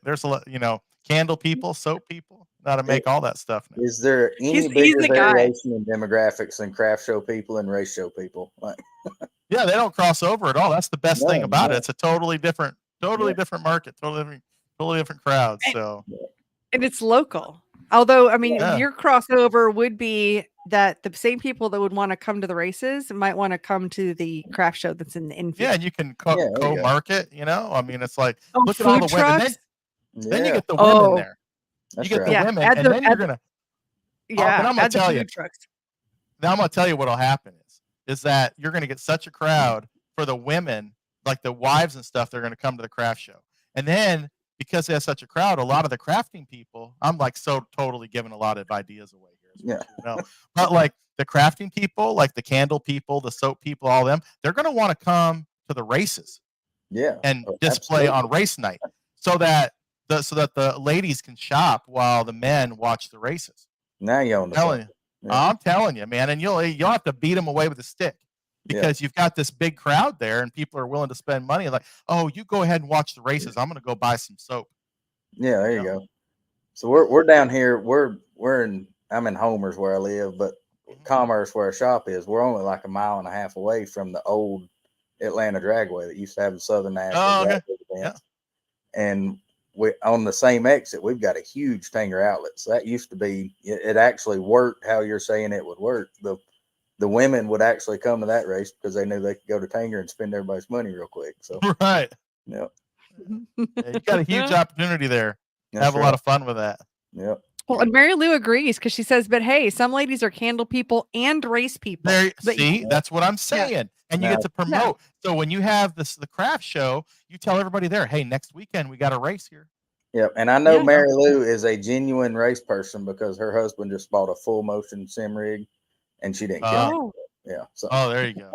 there's a lot, you know, candle people, soap people, how to make all that stuff now. Is there any bigger variation in demographics than craft show people and race show people? Like, yeah, they don't cross over at all. That's the best thing about it. It's a totally different market, totally different crowd. So, and it's local. Although, I mean, your crossover would be that the same people that would want to come to the races might want to come to the craft show that's in the infield. Yeah, and you can co-market, you know? I mean, it's like, look at all the women. Then you get the women there. That's you get the women, and then you're going to... Yeah, but I'm going to tell you. Trucks. Now I'm going to tell you what'll happen is that you're going to get such a crowd for the women, like the wives and stuff, they're going to come to the craft show. And then, because they have such a crowd, a lot of the crafting people, I'm like so totally giving a lot of ideas away here. You know? But like the crafting people, like the candle people, the soap people, all them, they're going to want to come to the races. Yeah. And display on race night so that the ladies can shop while the men watch the races. Now you're on the phone. Yeah. I'm telling you, man, and you'll have to beat them away with a stick because you've got this big crowd there, and people are willing to spend money. Like, oh, you go ahead and watch the races. I'm going to go buy some soap. Yeah, there you go. So we're down here. I'm in Homer's where I live, but Commerce where our shop is. We're only like a mile and a half away from the old Atlanta Dragway that used to have the Southern National Dragway events. And we on the same exit, we've got a huge Tanger outlet. So that used to be, it actually worked how you're saying it would work. The women would actually come to that race because they knew they could go to Tanger and spend everybody's money real quick. So right. Yeah. You got a huge opportunity there. Have a lot of fun with that. Yep. Well, and Mary Lou agrees because she says, but hey, some ladies are candle people and race people. See, that's what I'm saying. Yeah. And you get to promote. Yeah. So when you have the craft show, you tell everybody there, hey, next weekend we got a race here. Yep. And I know Mary Lou is a genuine race person because her husband just bought a full motion sim rig and she didn't kill it. Yeah. So. Oh, there you go.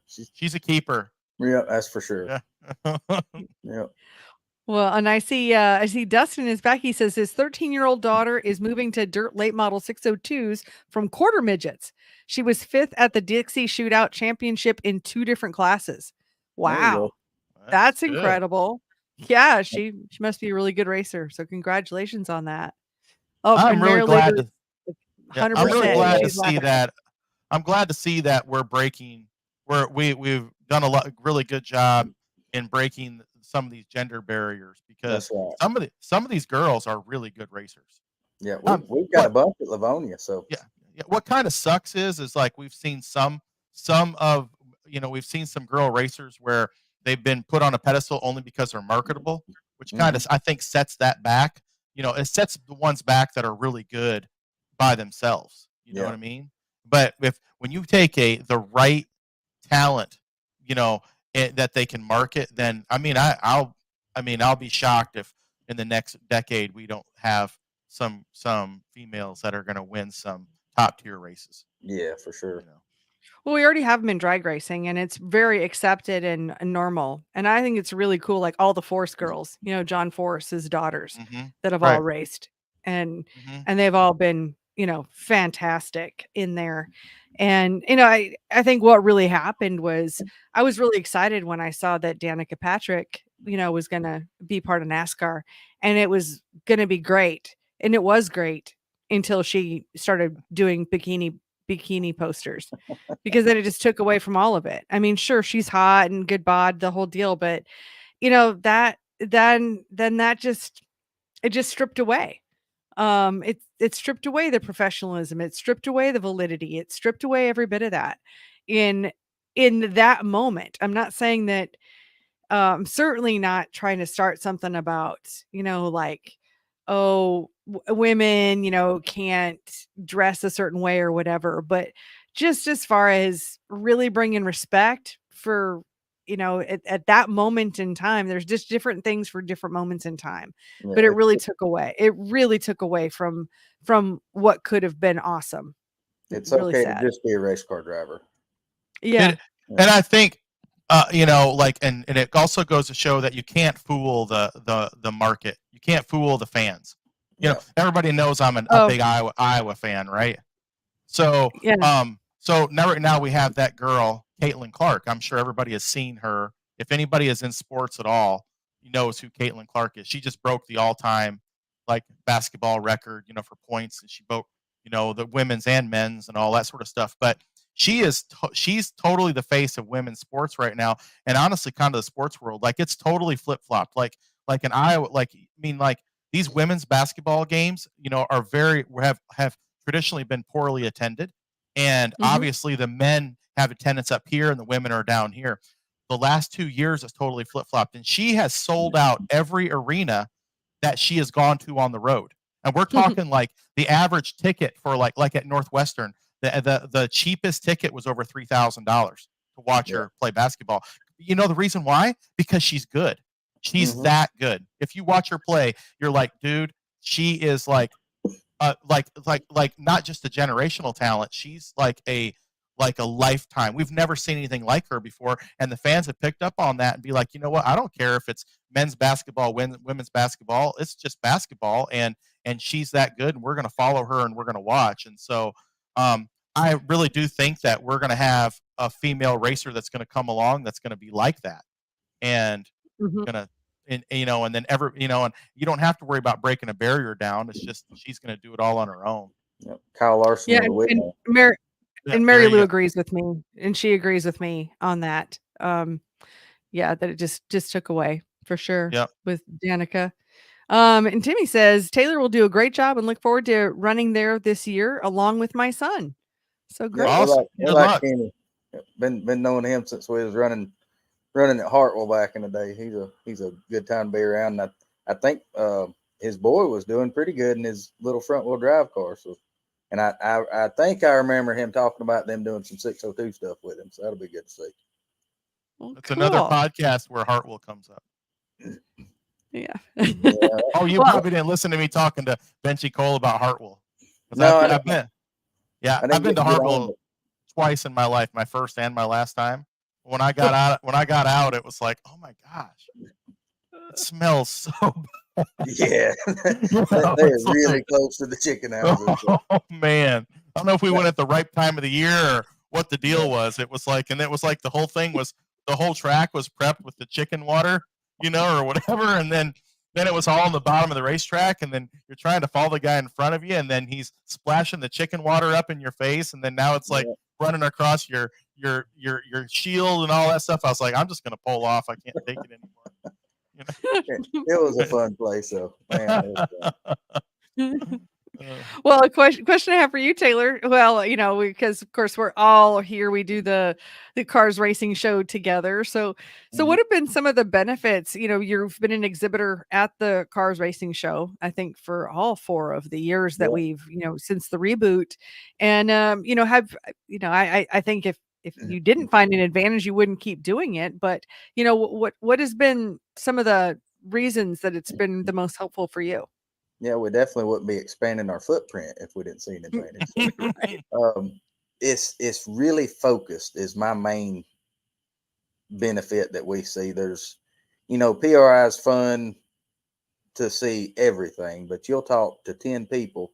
She's a keeper. Yeah, that's for sure. Yeah. Yeah. Well, and I see Dustin is back. He says his 13-year-old daughter is moving to dirt late model 602s from quarter midgets. She was 5th at the Dixie Shootout Championship in 2 different classes. Wow. That's incredible. Yeah, she must be a really good racer. So congratulations on that. Oh, I'm really glad to, I'm really glad to see that. I'm glad to see that we're breaking we've done a really good job in breaking some of these gender barriers because some of these girls are really good racers. Yeah, we've got a bunch at Lavonia. So yeah. What kind of sucks is like we've seen some we've seen some girl racers where they've been put on a pedestal only because they're marketable, which kind of I think sets that back. It sets the ones back that are really good by themselves. You know what I mean? But when you take the right talent, that they can market, then I'll be shocked if in the next decade we don't have some females that are going to win some top tier races. Yeah, for sure. Well, we already have them in drag racing and it's very accepted and normal. And I think it's really cool. Like all the Force girls, John Force's daughters that have all raced and they've all been, fantastic in there. And, I think what really happened was I was really excited when I saw that Danica Patrick, was going to be part of NASCAR and it was going to be great. And it was great until she started doing bikini posters because then it just took away from all of it. I mean, sure, she's hot and good bod, the whole deal, but that then that just stripped away. It stripped away the professionalism. It stripped away the validity. It stripped away every bit of that in that moment. I'm not saying that, certainly not trying to start something about, like, oh, women, can't dress a certain way or whatever, but just as far as really bringing respect for, at that moment in time, there's just different things for different moments in time, but it really took away from what could have been awesome. It's really okay sad. To just be a race car driver. Yeah. And I think, and it also goes to show that you can't fool the market. You can't fool the fans. Everybody knows I'm a big Iowa fan, right? So, so now we have that girl, Caitlin Clark. I'm sure everybody has seen her. If anybody is in sports at all, knows who Caitlin Clark is. She just broke the all-time basketball record, for points, and she broke, the women's and men's and all that sort of stuff. But she's totally the face of women's sports right now, and honestly, kind of the sports world. Like it's totally flip-flopped. Like in Iowa, these women's basketball games, are have traditionally been poorly attended. And obviously the men have attendance up here and the women are down here. The last 2 years it's totally flip-flopped. And she has sold out every arena that she has gone to on the road. And we're talking like the average ticket for like at Northwestern, the cheapest ticket was over $3,000 to watch her play basketball. You know the reason why? Because she's good. She's that good. If you watch her play, you're like, dude, she is like not just a generational talent. She's like a lifetime. We've never seen anything like her before. And the fans have picked up on that and be like, you know what? I don't care if it's men's basketball, women's basketball. It's just basketball. And she's that good. And we're going to follow her and we're going to watch. And so, I really do think that we're going to have a female racer that's going to come along that's going to be like that, and Mhm. going to, and and then and you don't have to worry about breaking a barrier down. It's just she's going to do it all on her own. Yep. Kyle Larson Yeah, with a wheel. Yeah, and there Mary you Lou go. agrees with me, and she agrees with me on that. Yeah, that it just took away for sure Yep. with Danica. And Timmy says Taylor will do a great job and look forward to running there this year along with my son. So Yeah, great. Awesome. we Good like luck. Kenny. Been knowing him since we was running at Hartwell back in the day. He's a good time to be around. And I think his boy was doing pretty good in his little front wheel drive car. So, and I think I remember him talking about them doing some 602 stuff with him. So that'll be good to see. Well, It's another cool. podcast where Hartwell comes up. Yeah. Yeah. Oh, you Well, probably didn't listen to me talking to Benchy Cole about Hartwell. 'Cause No, I I've been, yeah, didn't I've been get to to get on, Hartwell but twice in my life, my first and my last time. When I got out, it was like, oh my gosh, it smells so bad. yeah, You know, they're it's really like, close to the chicken houses. So. oh man, I don't know if we went at the right time of the year or what the deal was. It was like, and it was like the whole track was prepped with the chicken water, or whatever, and then it was all on the bottom of the racetrack, and then you're trying to follow the guy in front of you, and then he's splashing the chicken water up in your face, and then now it's like running across your shield and all that stuff. I was like, I'm just gonna pull off. I can't take it anymore. It was a fun place, though. Man, it was fun. Well, a question I have for you, Taylor. Well, because of course we're all here. We do the cars racing show together. So what have been some of the benefits? You've been an exhibitor at the cars racing show, I think, for all 4 of the years that Yeah. we've, since the reboot. And I think if you didn't find an advantage, you wouldn't keep doing it. But what has been some of the reasons that it's been the most helpful for you? Yeah, we definitely wouldn't be expanding our footprint if we didn't see an advantage. So, Right. it's really focused is my main benefit that we see. There's, PRI is fun to see everything, but you'll talk to 10 people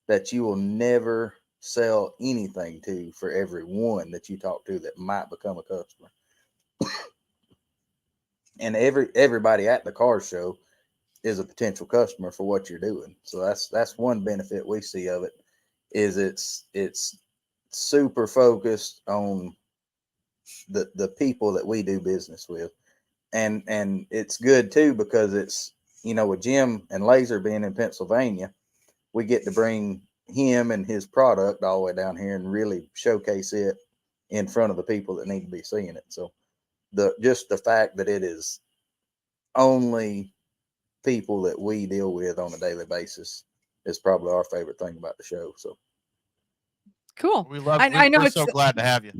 that you will never sell anything to for every one that you talk to that might become a customer. And everybody at the car show is a potential customer for what you're doing. So that's one benefit we see of it, is it's super focused on the people that we do business with. And it's good too, because it's, with Jim and Lazer being in Pennsylvania, we get to bring him and his product all the way down here and really showcase it in front of the people that need to be seeing it. So just the fact that it is only people that we deal with on a daily basis is probably our favorite thing about the show. So Cool. I know we're so glad to have you.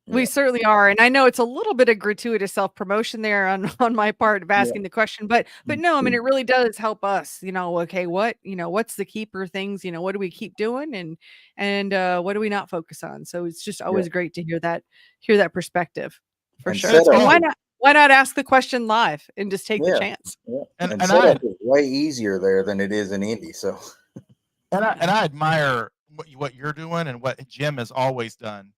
We certainly are, and I know it's a little bit of gratuitous self-promotion there on my part of asking the question, but no, I mean, it really does help us, okay, what's the keeper things, what do we keep doing, and what do we not focus on? So it's just always great to hear that perspective for sure. And why not ask the question live and just take the chance? Yeah. And setup is way easier there than it is in Indy. So and I admire what you're doing and what Jim has always done,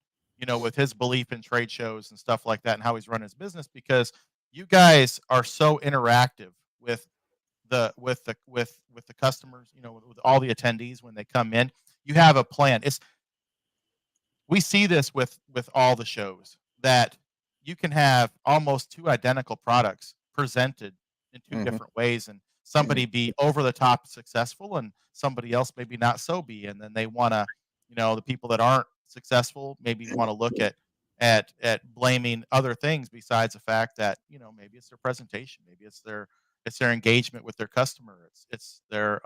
with his belief in trade shows and stuff like that and how he's run his business, because you guys are so interactive with the customers, with all the attendees when they come in. You have a plan. We see this with all the shows, that you can have almost 2 identical products presented in 2 different ways, and somebody be over the top successful and somebody else maybe not so be, and then they want to, the people that aren't successful maybe want to look at blaming other things besides the fact that, maybe it's their presentation, maybe it's their engagement with their customer, it's their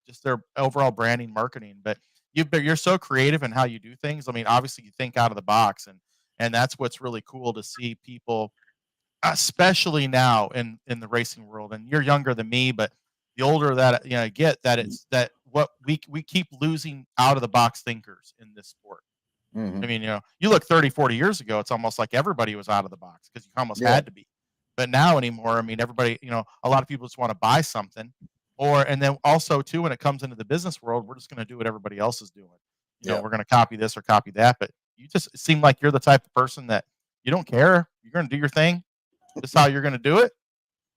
just their overall branding, marketing. But you're so creative in how you do things. I mean, obviously you think out of the box, and that's what's really cool to see people, especially now in the racing world. And you're younger than me, but the older that I get, that it's that what we keep losing out of the box thinkers in this sport. I mean, you look 30, 40 years ago, it's almost like everybody was out of the box because you almost had to be. But now anymore, I mean, everybody, a lot of people just want to buy something, and then also too, when it comes into the business world, we're just going to do what everybody else is doing. we're going to copy this or copy that. But you just seem like you're the type of person that you don't care. You're going to do your thing. This is how you're going to do it.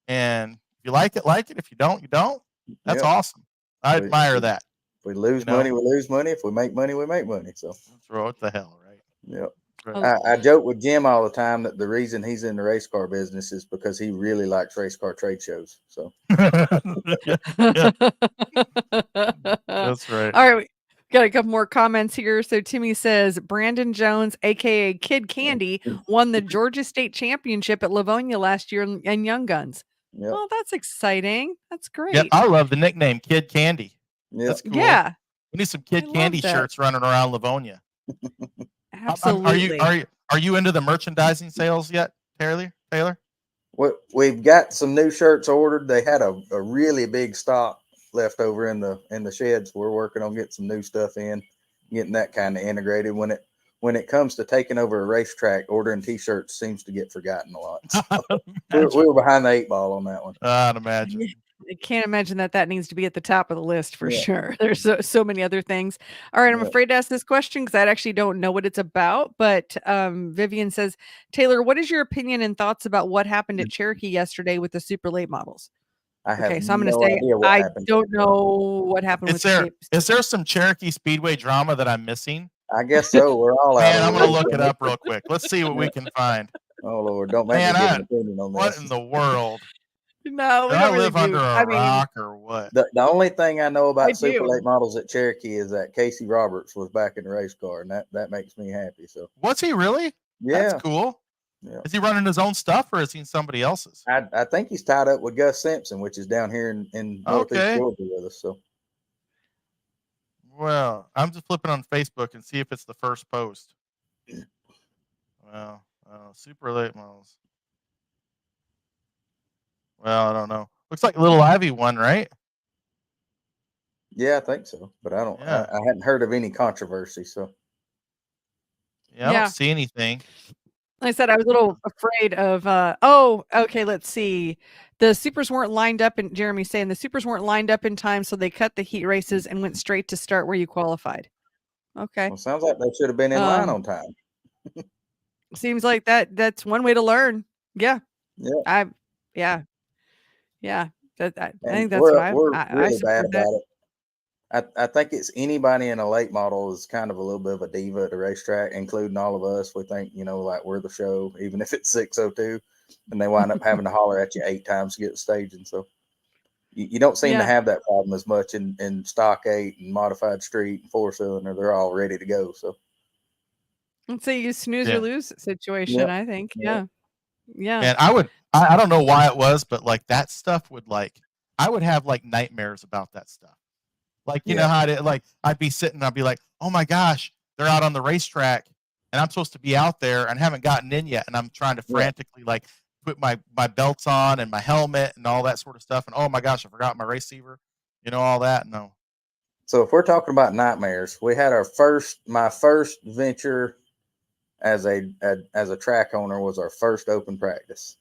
And if you like it, like it. If you don't, you don't. That's awesome. I admire that. If we lose money, we lose money. If we make money, we make money. So what the hell, right? Yep. Right. I joke with Jim all the time that the reason he's in the race car business is because he really likes race car trade shows. So that's right. All right. Got a couple more comments here. So Timmy says Brandon Jones, aka Kid Candy, won the Georgia State Championship at Lavonia last year in Young Guns. Yep. Well, that's exciting. That's great. Yeah, I love the nickname Kid Candy. Yep. That's cool. Yeah. We need some Kid Candy shirts running around Lavonia. Absolutely. Are you into the merchandising sales yet, Taylor? We've got some new shirts ordered. They had a really big stock left over in the sheds. We're working on getting some new stuff in, getting that kind of integrated. When it comes to taking over a racetrack, ordering T-shirts seems to get forgotten a lot. So we were behind the 8 ball on that one. I'd imagine. I can't imagine that needs to be at the top of the list for sure. There's so many other things. All right, I'm afraid to ask this question because I actually don't know what it's about. But Vivian says, Taylor, what is your opinion and thoughts about what happened at Cherokee yesterday with the super late models? I have so I'm going to no say idea what I happened. don't know what happened. Is there some Cherokee Speedway drama that I'm missing? I guess so. We're all out. Man, I'm going to look it up real quick. Let's see what we can find. Oh Lord, don't make me give an opinion on this. What in the world? No, do I live under a rock or what? The only thing I know about super late models at Cherokee is that Casey Roberts was back in the race car, and that makes me happy. So was he really? Yeah, that's cool. Yeah. Is he running his own stuff or is he somebody else's? I think he's tied up with Gus Simpson, which is down here in Northeast Georgia with us. So, well, I'm just flipping on Facebook and see if it's the first post. Well, super late models. Well, I don't know. Looks like Little Ivy won, right? Yeah, I think so. But I don't. I hadn't heard of any controversy. So. Yeah, I don't see anything. Like I said, I was a little afraid of. Okay. Let's see. The supers weren't lined up, and Jeremy's saying the supers weren't lined up in time, so they cut the heat races and went straight to start where you qualified. Okay. Well, sounds like they should have been in line on time. Seems like that's one way to learn. Yeah. Yeah. Yeah. I think that's we're why really bad about it. I think it's anybody in a late model is kind of a little bit of a diva at the racetrack, including all of us. We think, like we're the show, even if it's 6:02, and they wind up having to holler at you 8 times to get the staging. So you don't seem to have that problem as much in stock 8 and modified street and 4-cylinder. They're all ready to go. So it's a you snooze or lose situation. I think. Yeah. And I don't know why it was, but like that stuff I would have like nightmares about that stuff. Like, you know how I'd be sitting, I'd be like, oh my gosh, they're out on the racetrack and I'm supposed to be out there and haven't gotten in yet. And I'm trying to frantically put my belts on and my helmet and all that sort of stuff. And oh my gosh, I forgot my receiver, all that. No. So if we're talking about nightmares, we had my first venture as a track owner was our first open practice.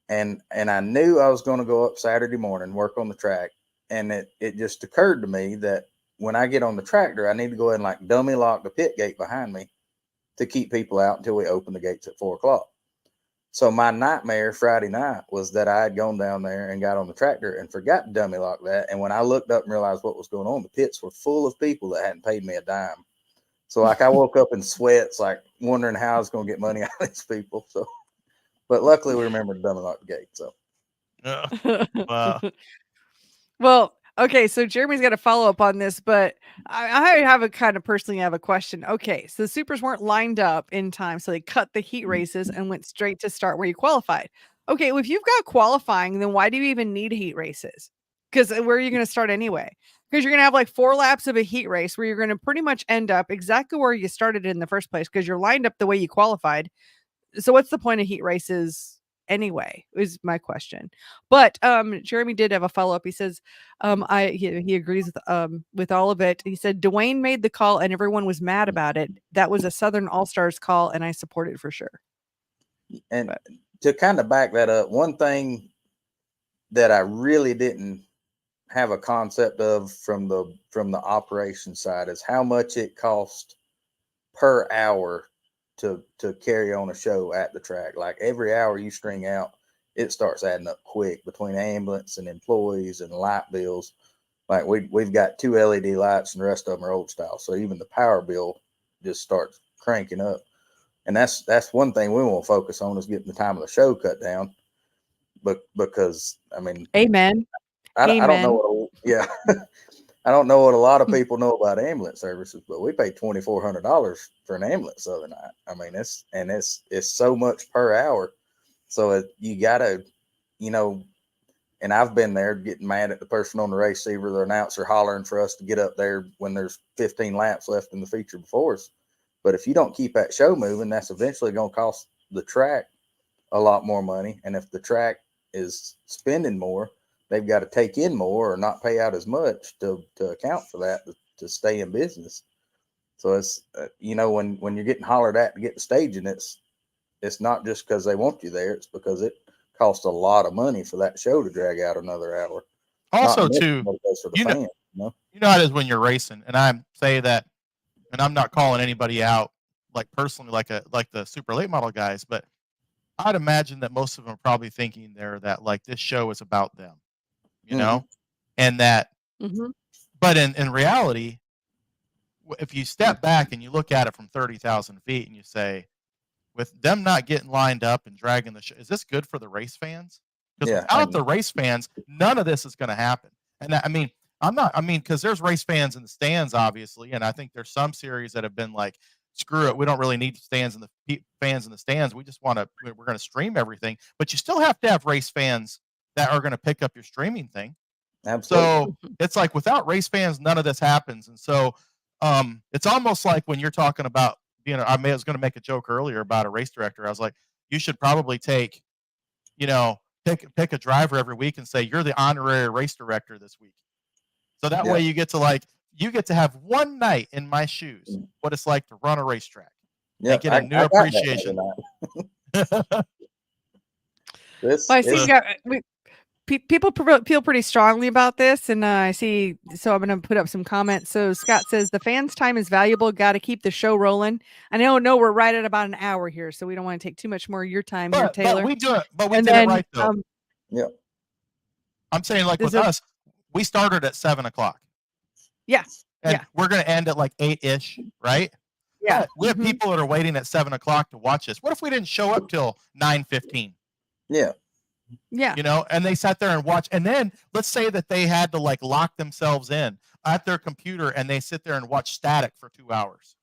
And I knew I was going to go up Saturday morning, work on the track. And it just occurred to me that when I get on the tractor, I need to go ahead and dummy lock the pit gate behind me to keep people out until we open the gates at 4:00. So my nightmare Friday night was that I had gone down there and got on the tractor and forgot to dummy lock that. And when I looked up and realized what was going on, the pits were full of people that hadn't paid me a dime. So I woke up in sweats, wondering how I was going to get money out of these people. So, but luckily we remembered to dummy lock the gate. So, wow. Well, okay, so Jeremy's got a follow up on this, but I have personally have a question. Okay, so the supers weren't lined up in time, so they cut the heat races and went straight to start where you qualified. Okay, well, if you've got qualifying, then why do you even need heat races? Because where are you going to start anyway? Because you're going to have 4 laps of a heat race where you're going to pretty much end up exactly where you started in the first place because you're lined up the way you qualified. So what's the point of heat races anyway, is my question. But Jeremy did have a follow-up. He says he agrees with all of it. He said Dwayne made the call and everyone was mad about it. That was a Southern All-Stars call and I support it for sure. And to kind of back that up, one thing that I really didn't have a concept of from the operation side is how much it costs per hour to carry on a show at the track. Like every hour you string out, it starts adding up quick between ambulance and employees and light bills. Like we've got 2 LED lights and the rest of them are old style. So even the power bill just starts cranking up. And that's one thing we want to focus on is getting the time of the show cut down. But because I mean, Amen. I don't Amen. know I don't know what a lot of people know about ambulance services, but we paid $2,400 for an ambulance the other night. I mean, it's so much per hour. So you gotta, and I've been there getting mad at the person on the receiver, the announcer hollering for us to get up there when there's 15 laps left in the feature before us. But if you don't keep that show moving, that's eventually going to cost the track a lot more money. And if the track is spending more, they've got to take in more or not pay out as much to account for that to stay in business. So it's, when you're getting hollered at to get the staging, it's not just because they want you there. It's because it costs a lot of money for that show to drag out another hour. Also, too, you know how it is when you're racing, and I say that, and I'm not calling anybody out like personally, like the super late model guys, but I'd imagine that most of them are probably thinking there that like this show is about them, and that, but in reality, if you step back and you look at it from 30,000 feet and you say, with them not getting lined up and dragging the show, is this good for the race fans? Because without the race fans, none of this is going to happen. And I mean, because there's race fans in the stands, obviously, and I think there's some series that have been like, screw it, we don't really need fans in the stands. We just we're going to stream everything. But you still have to have race fans that are going to pick up your streaming thing. Absolutely. So it's like without race fans, none of this happens. And so it's almost like when you're talking about, I was going to make a joke earlier about a race director. I was like, you should probably pick a driver every week and say, you're the honorary race director this week. So that way you get to have one night in my shoes, what it's like to run a racetrack. Yeah, and get a new appreciation. I see people feel pretty strongly about this, and I see. So I'm going to put up some comments. So Scott says the fans' time is valuable. Got to keep the show rolling. I know we're right at about an hour here, so we don't want to take too much more of your time here, Taylor. But we do it. But we did it right though. I'm saying, like with us, we started at 7:00. Yeah. And we're going to end at like 8-ish, right? Yeah. But we have people that are waiting at 7:00 to watch this. What if we didn't show up till 9:15? Yeah. Yeah. And they sat there and watch. And then let's say that they had to like lock themselves in at their computer and they sit there and watch static for 2 hours.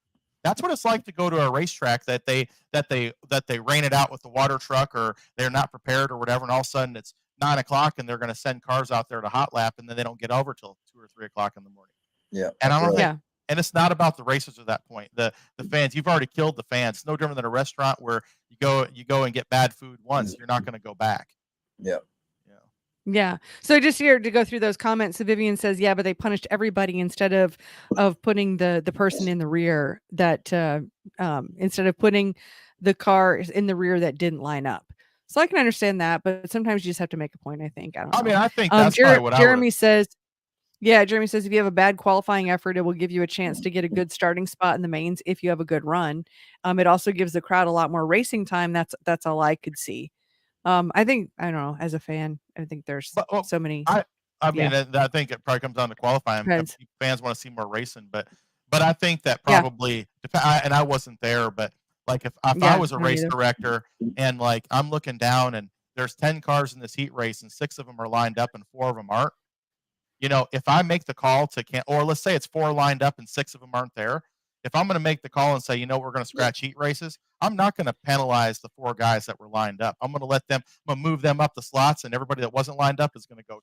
That's what it's like to go to a racetrack that they rain it out with the water truck, or they're not prepared or whatever. And all of a sudden it's 9:00 and they're going to send cars out there to hot lap, and then they don't get over till 2 or 3 o'clock in the morning. Yeah. And I don't think, and it's not about the racers at that point. The fans, you've already killed the fans. It's no different than a restaurant where you go and get bad food once. You're not going to go back. Yeah. So just here to go through those comments. So Vivian says, yeah, but they punished everybody instead of putting the person in the rear that instead of putting the car in the rear that didn't line up. So I can understand that, but sometimes you just have to make a point, I think. I mean, I think that's probably what Jeremy says. Yeah, Jeremy says if you have a bad qualifying effort, it will give you a chance to get a good starting spot in the mains if you have a good run. It also gives the crowd a lot more racing time. That's all I could see. I think, I don't know, as a fan, I think there's so many. I mean, I think it probably comes down to qualifying. Fans want to see more racing, but I think that probably, and I wasn't there, but like if I was a race director and like I'm looking down and there's 10 cars in this heat race and 6 of them are lined up and 4 of them aren't, if I make the call or let's say it's 4 lined up and 6 of them aren't there, if I'm going to make the call and say, we're going to scratch heat races, I'm not going to penalize the 4 guys that were lined up. I'm going to move them up the slots, and everybody that wasn't lined up is going to go,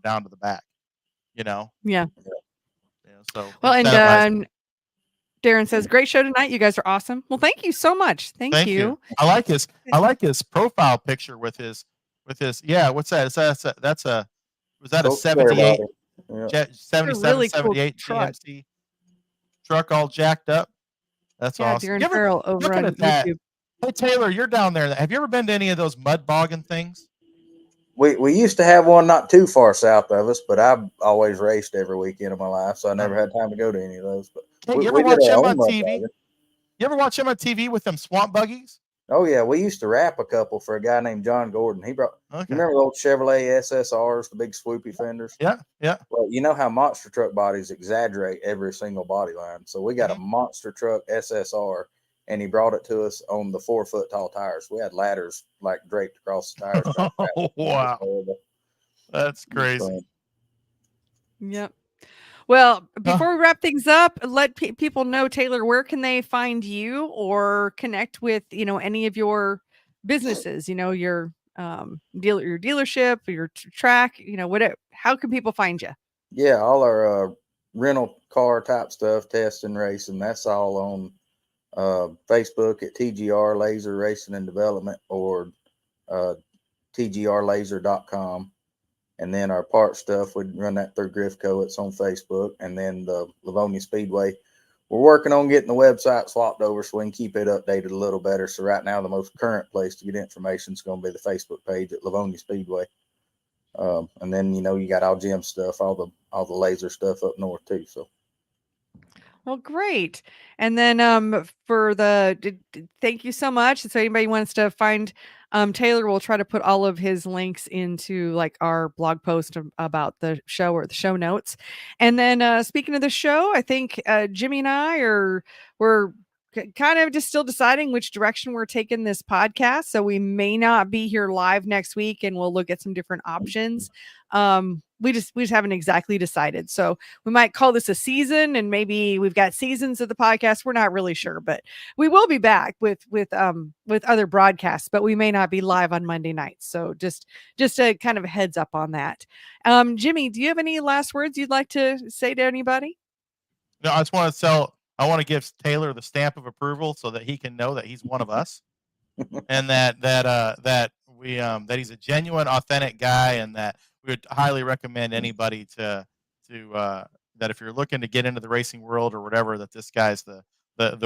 down to the back, Yeah. So, well, and Darren says, great show tonight. You guys are awesome. Well, thank you so much. Thank you. I like his profile picture with his, what's that? Was that a 78, 77, really 78 cool GMC truck all jacked up? That's awesome. Darren Farrell over on YouTube. Hey, Taylor, you're down there. Have you ever been to any of those mud bogging things? We used to have one not too far south of us, but I've always raced every weekend of my life, so I never had time to go to any of those. But Hey, you ever we did watch our him own on mud TV? wagon. You ever watch him on TV with them swamp buggies? Oh yeah, we used to wrap a couple for a guy named John Gordon. He brought. Okay. You remember the old Chevrolet SSRs, the big swoopy fenders? Yeah, yeah. Well, you know how monster truck bodies exaggerate every single body line. So we got a monster truck SSR, and he brought it to us on the 4 foot tall tires. We had ladders like draped across the tires. Oh, wow. That's crazy. Yep. Well, before we wrap things up, let people know, Taylor, where can they find you or connect with, any of your businesses, your your dealership, your track, whatever. How can people find you? Yeah, all our rental car type stuff, testing, racing, that's all on Facebook at TGR Lazer Racing and Development or TGR Lazer.com. And then our part stuff, we run that through Griffco. It's on Facebook. And then the Lavonia Speedway, we're working on getting the website swapped over so we can keep it updated a little better. So right now, the most current place to get information is going to be the Facebook page at Lavonia Speedway. And then, you got all Jim stuff, all the laser stuff up north too. So. Well, great. And then for thank you so much. So anybody wants to find Taylor, we'll try to put all of his links into like our blog post about the show or the show notes. And then speaking of the show, I think Jimmy and we're kind of just still deciding which direction we're taking this podcast. So we may not be here live next week, and we'll look at some different options. We just haven't exactly decided. So we might call this a season, and maybe we've got seasons of the podcast. We're not really sure, but we will be back with other broadcasts, but we may not be live on Monday nights. So just a kind of a heads up on that. Jimmy, do you have any last words you'd like to say to anybody? No, I want to give Taylor the stamp of approval so that he can know that he's one of us, and that he's a genuine, authentic guy, and that we would highly recommend anybody to that if you're looking to get into the racing world or whatever, that this guy's the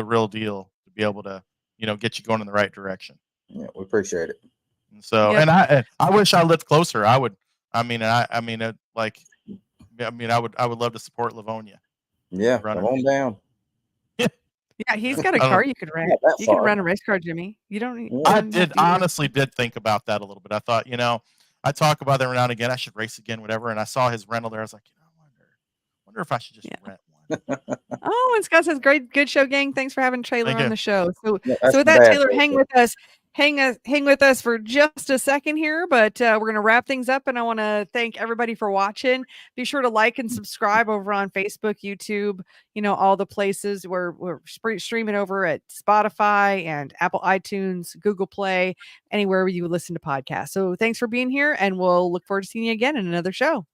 real deal to be able to get you going in the right direction. Yeah, we appreciate it. And so, and I wish I lived closer. I would. I would love to support Lavonia. Yeah, come on down. Yeah, he's got a car you could rent. You can rent a race car, Jimmy. You don't. I honestly did think about that a little bit. I thought, I talk about that every now and again. I should race again, whatever. And I saw his rental there. I was like, I wonder if I should just rent one. Oh, and Scott says, good show, gang. Thanks for having Taylor on the show. So, so with that, Taylor, hang with us. Hang with us for just a second here, but we're going to wrap things up, and I want to thank everybody for watching. Be sure to like and subscribe over on Facebook, YouTube, all the places where we're streaming over at Spotify and Apple iTunes, Google Play, anywhere you listen to podcasts. So thanks for being here, and we'll look forward to seeing you again in another show.